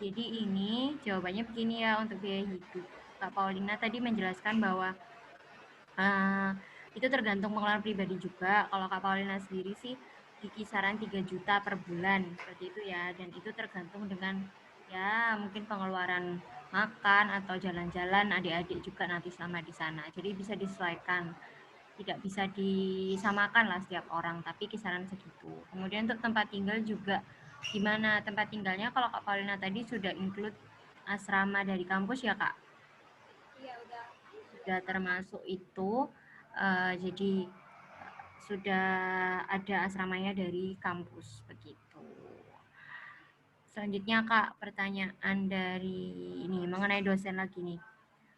Jadi ini jawabannya begini ya untuk biaya hidup. Kak Paulina tadi menjelaskan bahwa uh, itu tergantung pengeluaran pribadi juga. Kalau Kak Paulina sendiri sih di kisaran 3 juta per bulan seperti itu ya, dan itu tergantung dengan ya mungkin pengeluaran makan atau jalan-jalan adik-adik juga nanti selama di sana. Jadi bisa disesuaikan, tidak bisa disamakan lah setiap orang, tapi kisaran segitu. Kemudian untuk tempat tinggal juga gimana tempat tinggalnya, kalau Kak Paulina tadi sudah include asrama dari kampus ya, Kak? Iya, udah. Sudah termasuk itu, jadi sudah ada asramanya dari kampus begitu. Selanjutnya Kak, pertanyaan dari ini mengenai dosen lagi nih.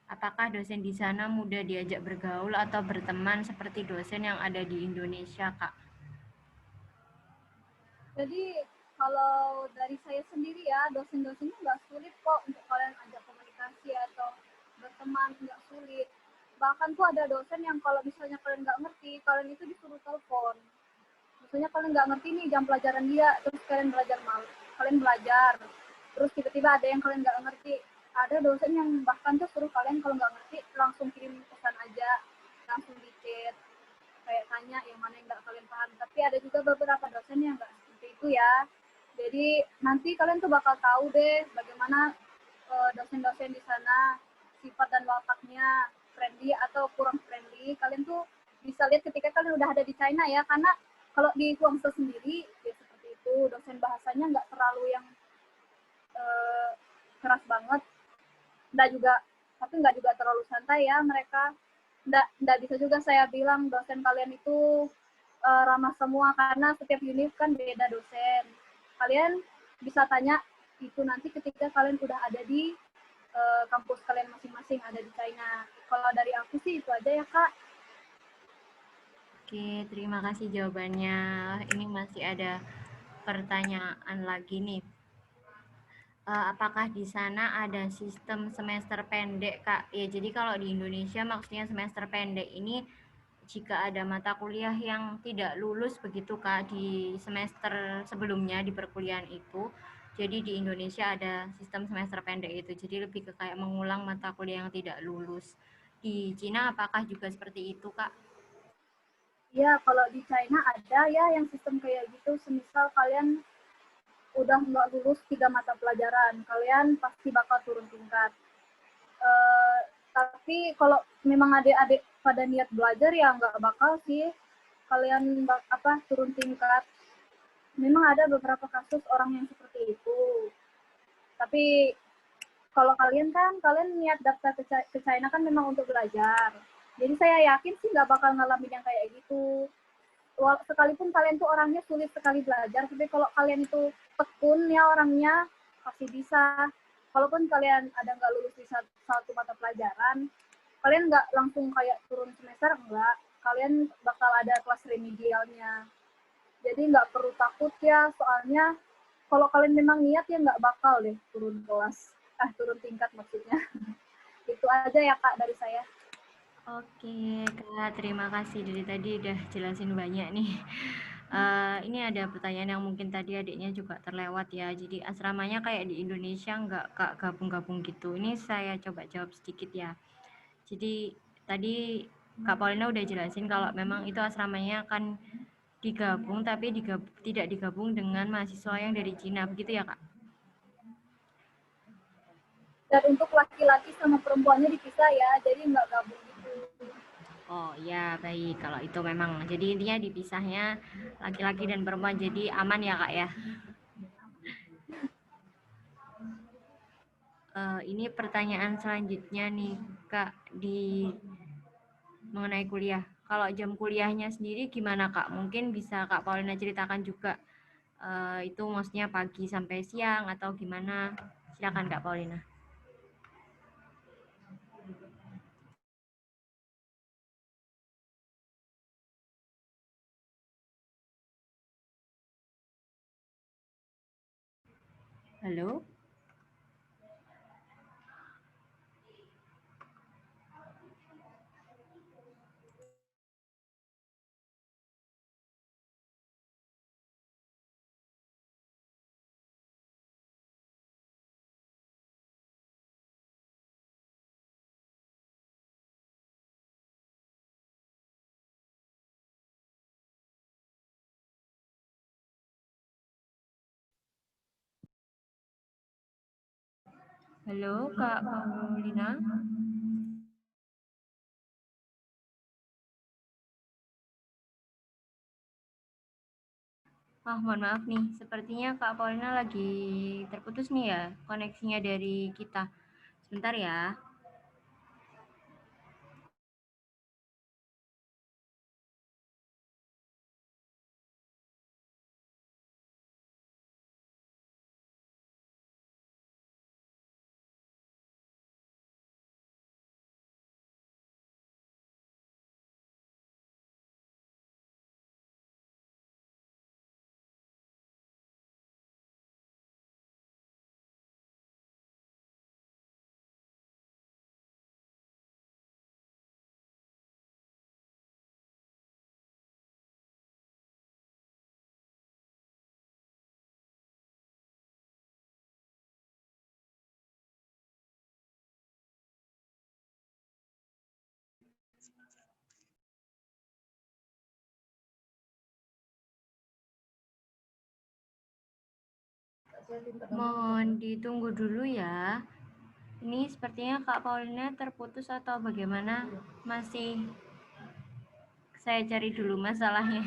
Apakah dosen di sana mudah diajak bergaul atau berteman seperti dosen yang ada di Indonesia, Kak? Jadi kalau dari saya sendiri ya, dosen-dosennya nggak sulit kok untuk kalian ajak komunikasi atau berteman, nggak sulit. Bahkan tuh ada dosen yang kalau misalnya kalian nggak ngerti, kalian itu disuruh telepon. Misalnya kalian nggak ngerti nih jam pelajaran dia, terus kalian belajar. Terus tiba-tiba ada yang kalian nggak ngerti. Ada dosen yang bahkan tuh suruh kalian kalau nggak ngerti langsung kirim pesan aja, langsung di chat, kayak tanya yang mana yang nggak kalian paham. Tapi ada juga beberapa dosen yang nggak seperti itu ya. Jadi nanti kalian tuh bakal tahu deh bagaimana dosen-dosen di sana, sifat dan wataknya, friendly atau kurang friendly. Kalian tuh bisa lihat ketika kalian udah ada di China ya, karena kalau di Guangzhou sendiri ya seperti itu, dosen bahasanya nggak terlalu yang keras banget, nggak juga terlalu santai ya mereka. Nggak bisa juga saya bilang dosen kalian itu ramah semua, karena setiap unit kan beda dosen. Kalian bisa tanya itu nanti ketika kalian udah ada di kampus kalian masing-masing, ada di China. Kalau dari aku sih itu aja ya, Kak. Oke, terima kasih jawabannya. Ini masih ada pertanyaan lagi nih. Apakah di sana ada sistem semester pendek, Kak? Ya, jadi kalau di Indonesia maksudnya semester pendek ini jika ada mata kuliah yang tidak lulus begitu, Kak, di semester sebelumnya di perkuliahan itu. Jadi di Indonesia ada sistem semester pendek itu. Jadi lebih ke kayak mengulang mata kuliah yang tidak lulus. Di Cina apakah juga seperti itu, Kak? Ya, kalau di China ada ya yang sistem kayak gitu. Semisal kalian udah nggak lulus 3 mata pelajaran, kalian pasti bakal turun tingkat. Tapi kalau memang adik-adik pada niat belajar ya nggak bakal sih kalian turun tingkat. Memang ada beberapa kasus orang yang seperti itu. Tapi kalau kalian niat daftar ke China kan memang untuk belajar. Jadi saya yakin sih nggak bakal ngalamin yang kayak gitu. Sekalipun kalian tuh orangnya sulit sekali belajar, tapi kalau kalian itu tekun ya orangnya, pasti bisa. kalaupun kalian ada nggak lulus di satu mata pelajaran, kalian nggak langsung kayak turun semester, enggak. Kalian bakal ada kelas remedialnya. Jadi nggak perlu takut ya, soalnya kalau kalian memang niat ya nggak bakal deh turun kelas. Turun tingkat maksudnya. Itu aja ya Kak dari saya. Oke, Kak, terima kasih dari tadi udah jelasin banyak nih. Ini ada pertanyaan yang mungkin tadi adiknya juga terlewat ya. Jadi asramanya kayak di Indonesia nggak Kak gabung-gabung gitu. Ini saya coba jawab sedikit ya. Jadi tadi Kak Paulina udah jelasin kalau memang itu asramanya akan digabung tapi tidak digabung dengan mahasiswa yang dari Cina, begitu ya Kak? Dan untuk laki-laki sama perempuannya dipisah ya, jadi nggak gabung gitu. Oh ya, baik. Kalau itu memang, jadi intinya dipisahnya laki-laki dan perempuan, jadi aman ya Kak ya. Ini pertanyaan selanjutnya nih Kak, mengenai kuliah. Kalau jam kuliahnya sendiri gimana Kak? Mungkin bisa Kak Paulina ceritakan juga. Itu maksudnya pagi sampai siang atau gimana? Silakan Kak Paulina. Halo? Halo Kak Paulina? Mohon maaf nih, sepertinya Kak Paulina lagi terputus nih ya koneksinya dari kita. Sebentar ya. Mohon ditunggu dulu ya. Ini sepertinya Kak Paulina terputus atau bagaimana? Masih saya cari dulu masalahnya.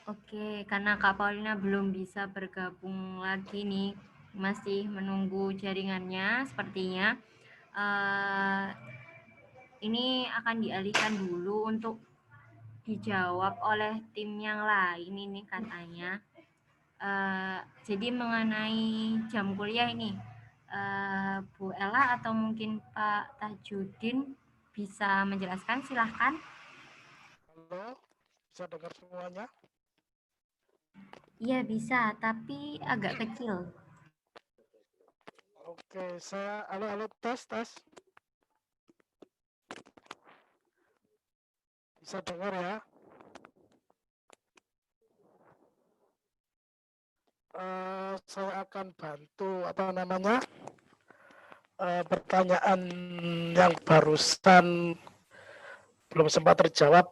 Oke, karena Kak Paulina belum bisa bergabung lagi nih, masih menunggu jaringannya sepertinya. Ini akan dialihkan dulu untuk dijawab oleh tim yang lain ini katanya. Jadi mengenai jam kuliah ini, Bu Ella atau mungkin Pak Tajudin bisa menjelaskan, silahkan. Halo, bisa dengar semuanya? Iya bisa, tapi agak kecil. Oke, halo, tes. Bisa dengar ya? Saya akan bantu pertanyaan yang barusan belum sempat terjawab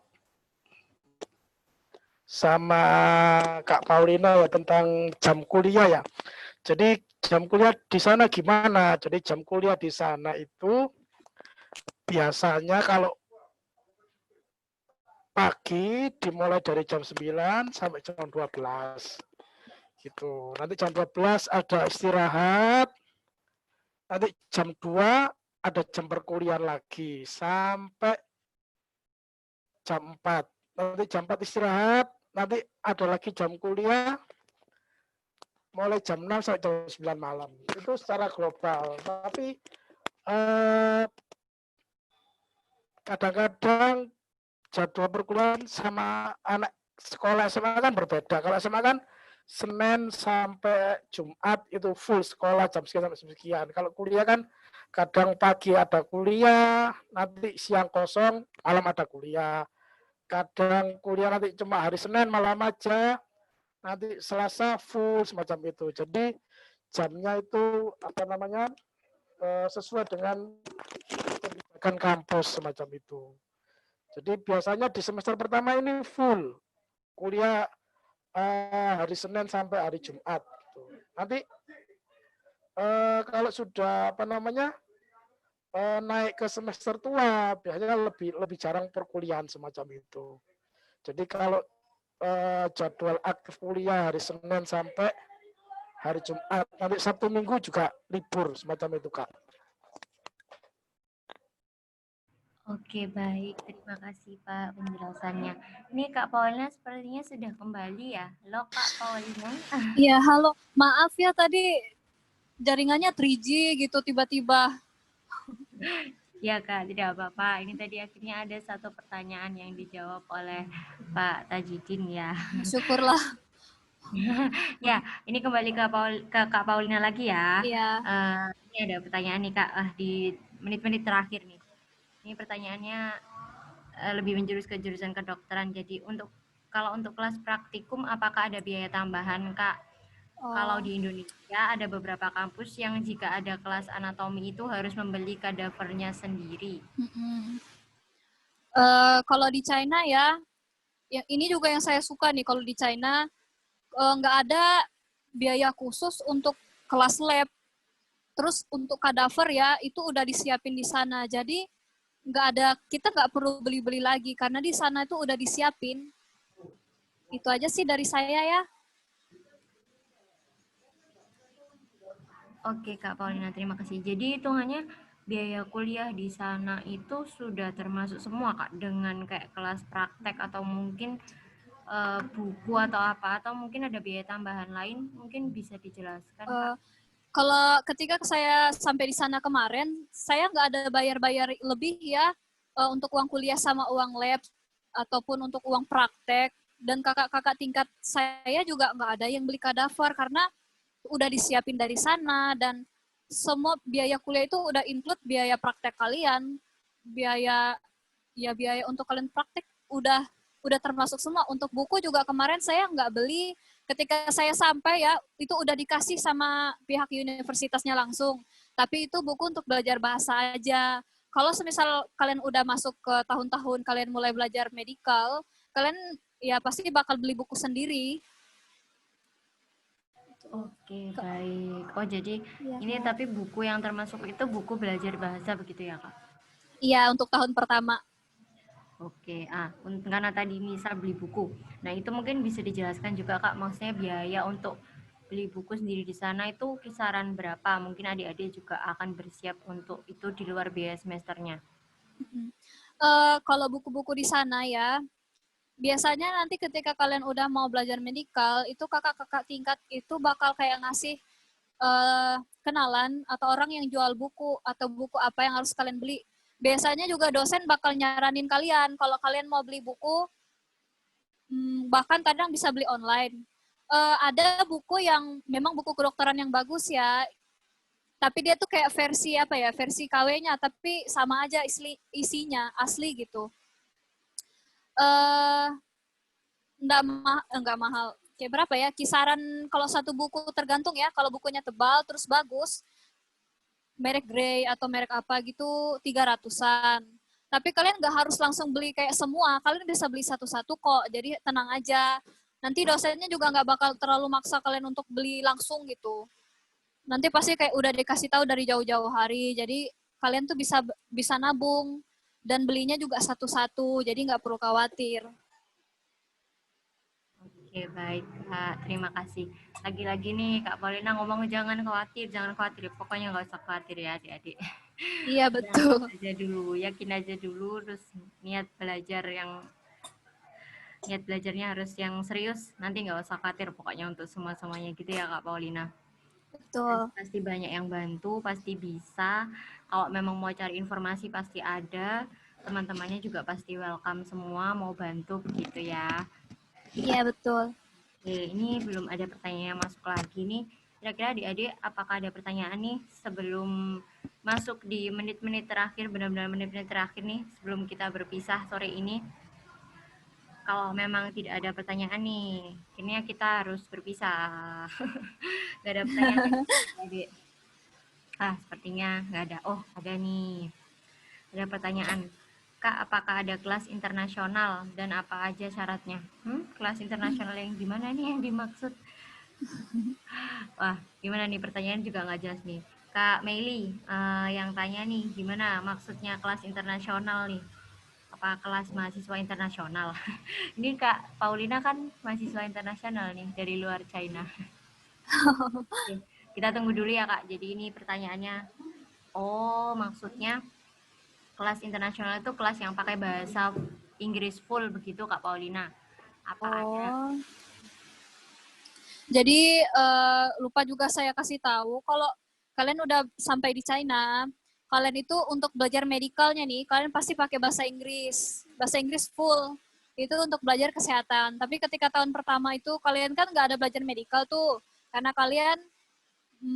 sama Kak Paulina ya tentang jam kuliah ya. Jadi jam kuliah di sana gimana? Jadi jam kuliah di sana itu biasanya kalau pagi dimulai dari jam 9 sampai jam 12. Gitu. Nanti jam 12 ada istirahat. Nanti jam 2 ada jam perkuliahan lagi sampai jam 4. Nanti jam 4 istirahat, nanti ada lagi jam kuliah mulai jam 6 sampai jam 9 malam. Itu secara global. Tapi kadang-kadang jadwal perkuliahan sama anak sekolah SMA kan berbeda. Kalau SMA kan Senin sampai Jumat itu full sekolah jam sekian sampai sekian. Kalau kuliah kan kadang pagi ada kuliah, nanti siang kosong, malam ada kuliah. Kadang kuliah nanti cuma hari Senin malam aja, nanti Selasa full semacam itu. Jadi jamnya itu apa namanya sesuai dengan kebijakan kampus semacam itu. Jadi biasanya di semester pertama ini full kuliah hari Senin sampai hari Jumat. Gitu. Nanti kalau sudah apa namanya naik ke semester tua, biasanya lebih jarang perkuliahan semacam itu. Jadi kalau jadwal aktif kuliah hari Senin sampai hari Jumat, nanti Sabtu Minggu juga libur semacam itu, Kak. Oke, baik. Terima kasih, Pak, penjelasannya. Ini Kak Paulina sepertinya sudah kembali ya. Halo, Kak Paulina. Iya, halo. Maaf ya tadi jaringannya 3G gitu tiba-tiba. Ya, Kak, tidak apa-apa. Ini tadi akhirnya ada satu pertanyaan yang dijawab oleh Pak Tajidin ya. Syukurlah. Ya, ini kembali ke Kak Paulina lagi ya. Iya. Ini ada pertanyaan nih, Kak, di menit-menit terakhir nih. Ini pertanyaannya lebih menjurus ke jurusan kedokteran. Jadi kalau untuk kelas praktikum apakah ada biaya tambahan, Kak? Kalau di Indonesia ada beberapa kampus yang jika ada kelas anatomi itu harus membeli kadavernya sendiri. Kalau di China ya, ini juga yang saya suka nih kalau di China nggak ada biaya khusus untuk kelas lab. Terus untuk kadaver ya itu udah disiapin di sana. Jadi kita nggak perlu beli-beli lagi karena di sana itu udah disiapin. Itu aja sih dari saya ya. Oke Kak Paulina, terima kasih. Jadi hitungannya biaya kuliah di sana itu sudah termasuk semua Kak, dengan kayak kelas praktek atau mungkin buku atau apa, atau mungkin ada biaya tambahan lain, mungkin bisa dijelaskan Kak? Kalau ketika saya sampai di sana kemarin, saya nggak ada bayar-bayar lebih ya untuk uang kuliah sama uang lab ataupun untuk uang praktek. Dan kakak-kakak tingkat saya juga nggak ada yang beli kadaver karena udah disiapin dari sana dan semua biaya kuliah itu udah include biaya praktek kalian, biaya untuk kalian praktek udah termasuk semua. Untuk buku juga kemarin saya nggak beli. Ketika saya sampai ya, itu udah dikasih sama pihak universitasnya langsung. Tapi itu buku untuk belajar bahasa aja. Kalau semisal kalian udah masuk ke tahun-tahun kalian mulai belajar medical, kalian ya pasti bakal beli buku sendiri. Oke, baik. Oh, jadi ya. Ini tapi buku yang termasuk itu buku belajar bahasa begitu ya, Kak? Iya, untuk tahun pertama. Oke, karena tadi misal beli buku. Nah, itu mungkin bisa dijelaskan juga, Kak, maksudnya biaya untuk beli buku sendiri di sana itu kisaran berapa? Mungkin adik-adik juga akan bersiap untuk itu di luar biaya semesternya. Kalau buku-buku di sana ya, biasanya nanti ketika kalian udah mau belajar medical, itu kakak-kakak tingkat itu bakal kayak ngasih kenalan atau orang yang jual buku atau buku apa yang harus kalian beli. Biasanya juga dosen bakal nyaranin kalian kalau kalian mau beli buku, bahkan kadang bisa beli online. Ada buku yang memang buku kedokteran yang bagus ya, tapi dia tuh kayak versi versi KW-nya, tapi sama aja isinya asli gitu. Nggak mahal. Kayak berapa ya? Kisaran kalau satu buku tergantung ya. Kalau bukunya tebal terus bagus, merek Grey atau merek apa gitu 300-an. Tapi kalian nggak harus langsung beli kayak semua. Kalian bisa beli satu-satu kok. Jadi tenang aja. Nanti dosennya juga nggak bakal terlalu maksa kalian untuk beli langsung gitu. Nanti pasti kayak udah dikasih tahu dari jauh-jauh hari. Jadi kalian tuh bisa nabung. dan belinya juga satu-satu, jadi nggak perlu khawatir. Oke, baik Kak. Terima kasih. Lagi-lagi nih Kak Paulina ngomong jangan khawatir. Pokoknya nggak usah khawatir ya adik-adik. Iya, betul. Yakin aja dulu, terus niat belajarnya harus yang serius. Nanti nggak usah khawatir pokoknya untuk semuanya gitu ya Kak Paulina. Betul. Pasti banyak yang bantu, pasti bisa. Kalau memang mau cari informasi pasti ada. Teman-temannya juga pasti welcome semua, mau bantu begitu ya. Iya, betul. Oke, ini belum ada pertanyaan yang masuk lagi nih. Kira-kira adik-adik apakah ada pertanyaan nih sebelum masuk di menit-menit terakhir, benar-benar menit-menit terakhir nih sebelum kita berpisah sore ini? Kalau memang tidak ada pertanyaan nih, akhirnya kita harus berpisah. Gak ada pertanyaan adik. Sepertinya nggak ada. Oh, ada nih. Ada pertanyaan. Kak, apakah ada kelas internasional dan apa aja syaratnya? Kelas internasional yang gimana nih yang dimaksud? Wah, gimana nih pertanyaan juga nggak jelas nih. Kak Meili yang tanya nih, gimana maksudnya kelas internasional nih? Apa kelas mahasiswa internasional? Ini Kak Paulina kan mahasiswa internasional nih dari luar China. Oke, kita tunggu dulu ya Kak. Jadi ini pertanyaannya. Oh, maksudnya kelas internasional itu kelas yang pakai bahasa Inggris full begitu Kak Paulina? Apa ada? Jadi lupa juga saya kasih tahu, kalau kalian udah sampai di China, kalian itu untuk belajar medikalnya nih, kalian pasti pakai bahasa Inggris full. Itu untuk belajar kesehatan. Tapi ketika tahun pertama itu kalian kan nggak ada belajar medikal tuh, karena kalian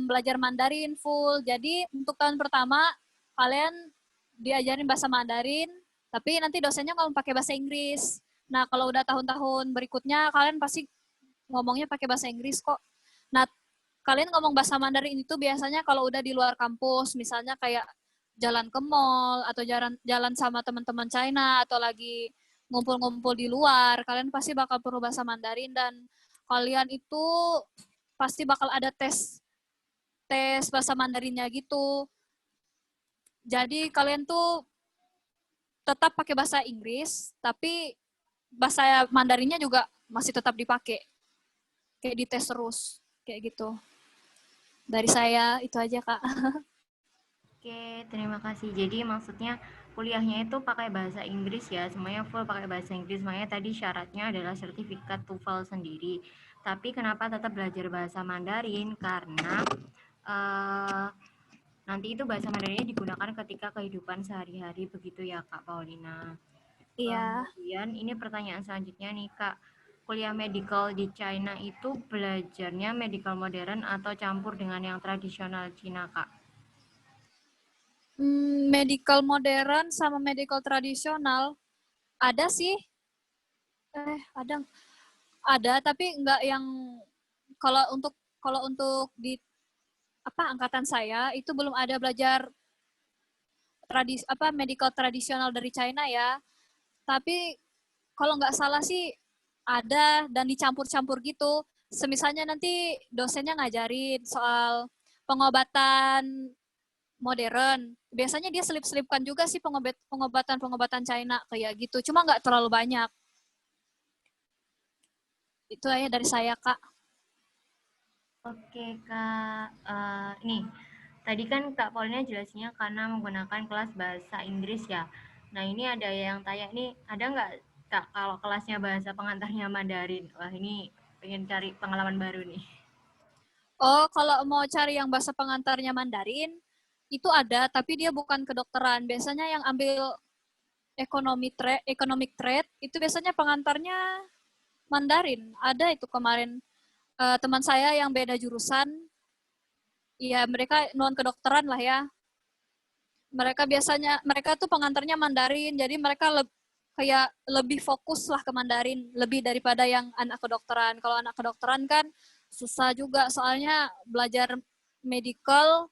belajar Mandarin full. Jadi untuk tahun pertama kalian diajarin bahasa Mandarin, tapi nanti dosennya ngomong pakai bahasa Inggris. Nah kalau udah tahun-tahun berikutnya kalian pasti ngomongnya pakai bahasa Inggris kok. Nah, kalian ngomong bahasa Mandarin itu biasanya kalau udah di luar kampus, misalnya kayak jalan ke mall atau jalan sama teman-teman China atau lagi ngumpul-ngumpul di luar, kalian pasti bakal perlu bahasa Mandarin dan kalian itu pasti bakal ada tes bahasa Mandarinnya gitu. Jadi kalian tuh tetap pakai bahasa Inggris, tapi bahasa Mandarinnya juga masih tetap dipakai. Kayak dites terus, kayak gitu. Dari saya, itu aja, Kak. Oke, terima kasih. Jadi maksudnya kuliahnya itu pakai bahasa Inggris ya, semuanya full pakai bahasa Inggris. Makanya tadi syaratnya adalah sertifikat TOEFL sendiri. Tapi kenapa tetap belajar bahasa Mandarin? Karena nanti itu bahasa Mandarinnya digunakan ketika kehidupan sehari-hari begitu ya, Kak Paulina. Iya. Kemudian ini pertanyaan selanjutnya nih, Kak. Kuliah medical di China itu belajarnya medical modern atau campur dengan yang tradisional Cina, Kak? Medical modern sama medical tradisional ada sih. Ada tapi enggak yang kalau untuk di angkatan saya itu belum ada belajar medical tradisional dari China ya. Tapi kalau nggak salah sih ada dan dicampur-campur gitu. Semisalnya nanti dosennya ngajarin soal pengobatan modern. Biasanya dia selip-selipkan juga sih pengobatan China kayak gitu. Cuma nggak terlalu banyak. Itu aja dari saya, Kak. Oke, Kak. Nih, tadi kan Kak Paulina jelasnya karena menggunakan kelas bahasa Inggris ya. Nah, ini ada yang tanya nih, ada nggak Kak kalau kelasnya bahasa pengantarnya Mandarin? Wah, ini pengen cari pengalaman baru nih. Oh, kalau mau cari yang bahasa pengantarnya Mandarin, itu ada, tapi dia bukan kedokteran. Biasanya yang ambil economic trade, itu biasanya pengantarnya Mandarin. Ada itu kemarin teman saya yang beda jurusan, ya mereka non kedokteran lah ya. Mereka tuh pengantarnya Mandarin, jadi mereka kayak lebih fokus lah ke Mandarin, lebih daripada yang anak kedokteran. Kalau anak kedokteran kan susah juga, soalnya belajar medical,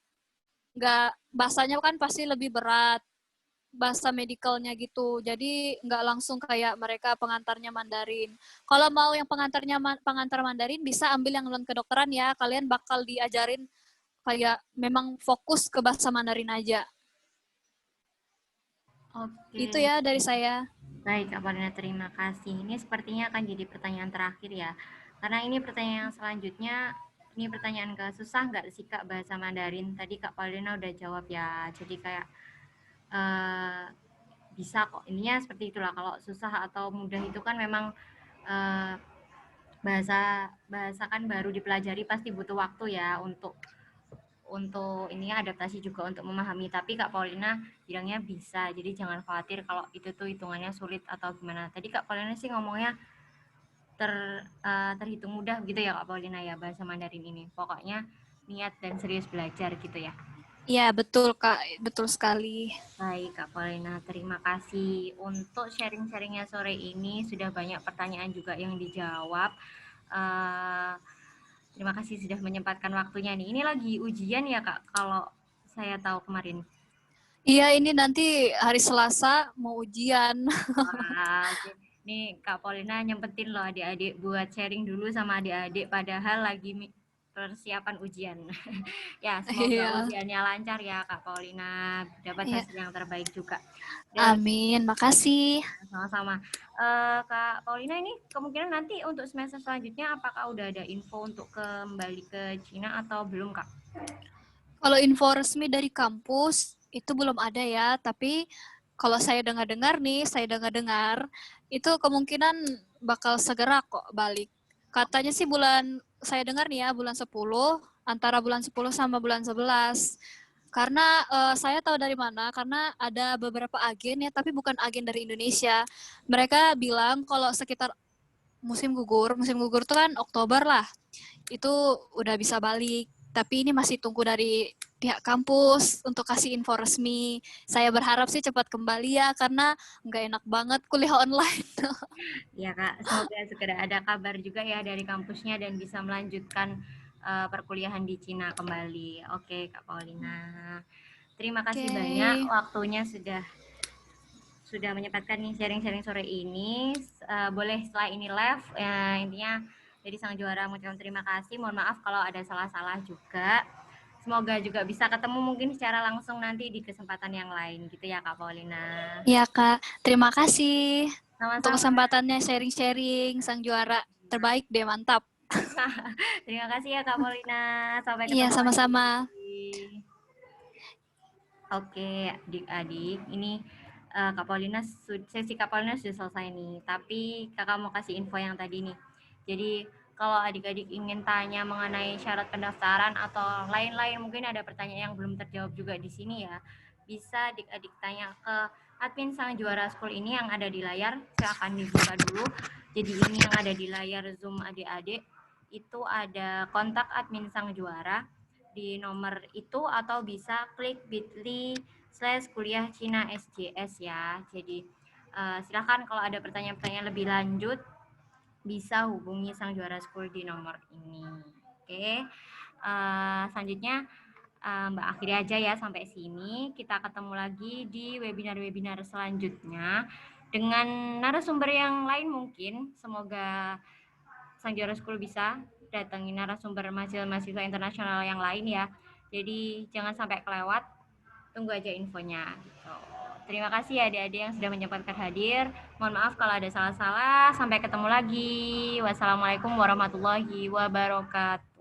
bahasanya kan pasti lebih berat, bahasa medikalnya gitu. Jadi nggak langsung kayak mereka pengantarnya Mandarin. Kalau mau yang pengantar Mandarin, bisa ambil yang non kedokteran ya. Kalian bakal diajarin kayak memang fokus ke bahasa Mandarin aja. Oke. Itu ya dari saya. Baik, Kak Paulina, terima kasih. Ini sepertinya akan jadi pertanyaan terakhir ya. Karena ini pertanyaan yang selanjutnya, ini pertanyaan susah nggak sih Kak bahasa Mandarin? Tadi Kak Paulina udah jawab ya. Jadi kayak eh, bisa kok. Ininya seperti itulah. Kalau susah atau mudah itu kan memang eh, bahasa bahasa kan baru dipelajari, pasti butuh waktu ya untuk ini adaptasi juga untuk memahami. Tapi Kak Paulina bilangnya bisa, jadi jangan khawatir kalau itu tuh hitungannya sulit atau gimana. Tadi Kak Paulina sih ngomongnya terhitung mudah gitu ya Kak Paulina ya, bahasa Mandarin ini. Pokoknya niat dan serius belajar gitu ya. Iya, betul Kak. Betul sekali. Baik Kak Paulina, terima kasih untuk sharing-sharingnya sore ini. Sudah banyak pertanyaan juga yang dijawab. Uh, Terima kasih sudah menyempatkan waktunya nih. Ini lagi ujian ya Kak, kalau saya tahu kemarin. Iya, ini nanti hari Selasa mau ujian. Wah, oke. Nih Kak Paulina nyempetin loh adik-adik buat sharing dulu sama adik-adik padahal lagi persiapan ujian. Ya, semoga Iya. ujiannya lancar ya Kak Paulina, dapat Iya. hasil yang terbaik juga. Dan Amin, makasih. sama-sama. Kak Paulina, ini kemungkinan nanti untuk semester selanjutnya apakah udah ada info untuk kembali ke Cina atau belum Kak? Kalau info resmi dari kampus itu belum ada ya, tapi kalau saya dengar-dengar nih, itu kemungkinan bakal segera kok balik. Katanya sih saya dengar nih ya, bulan 10, antara bulan 10 sama bulan 11. Karena saya tahu dari mana, karena ada beberapa agen ya, tapi bukan agen dari Indonesia. Mereka bilang kalau sekitar musim gugur itu kan Oktober lah, itu udah bisa balik. Tapi ini masih tunggu dari pihak kampus untuk kasih info resmi. Saya berharap sih cepat kembali ya, karena nggak enak banget kuliah online. Ya Kak, semoga segera ada kabar juga ya dari kampusnya dan bisa melanjutkan perkuliahan di Cina kembali. Oke Kak Paulina, terima kasih banyak waktunya sudah menyempatkan nih sharing-sharing sore ini. Boleh setelah ini live, intinya jadi sang juara mengucapkan terima kasih. Mohon maaf kalau ada salah-salah juga. Semoga juga bisa ketemu mungkin secara langsung nanti di kesempatan yang lain gitu ya Kak Paulina. Iya Kak, terima kasih untuk Sama-sama. kesempatannya sharing-sharing, sang juara terbaik deh, mantap. Terima kasih ya Kak Paulina. Sampai ketemu Iya, sama-sama. lagi. Oke, adik-adik, ini Kak Paulina, sesi Kak Paulina sudah selesai nih. Tapi kakak mau kasih info yang tadi nih. Jadi kalau adik-adik ingin tanya mengenai syarat pendaftaran atau lain-lain, mungkin ada pertanyaan yang belum terjawab juga di sini ya, bisa adik-adik tanya ke admin Sang Juara School ini yang ada di layar. Saya akan dibuka dulu. Jadi ini yang ada di layar Zoom adik-adik, itu ada kontak admin Sang Juara di nomor itu, atau bisa klik bit.ly/kuliah Cina SJS ya. Jadi silakan kalau ada pertanyaan-pertanyaan lebih lanjut bisa hubungi Sang Juara School di nomor ini. Oke, selanjutnya Mbak akhiri aja ya sampai sini. Kita ketemu lagi di webinar-webinar selanjutnya dengan narasumber yang lain mungkin. Semoga Sang Juara School bisa datangi narasumber mahasiswa internasional yang lain ya. Jadi jangan sampai kelewat, tunggu aja infonya. So, terima kasih ya adik-adik yang sudah menyempatkan hadir. Mohon maaf kalau ada salah-salah. Sampai ketemu lagi. Wassalamualaikum warahmatullahi wabarakatuh.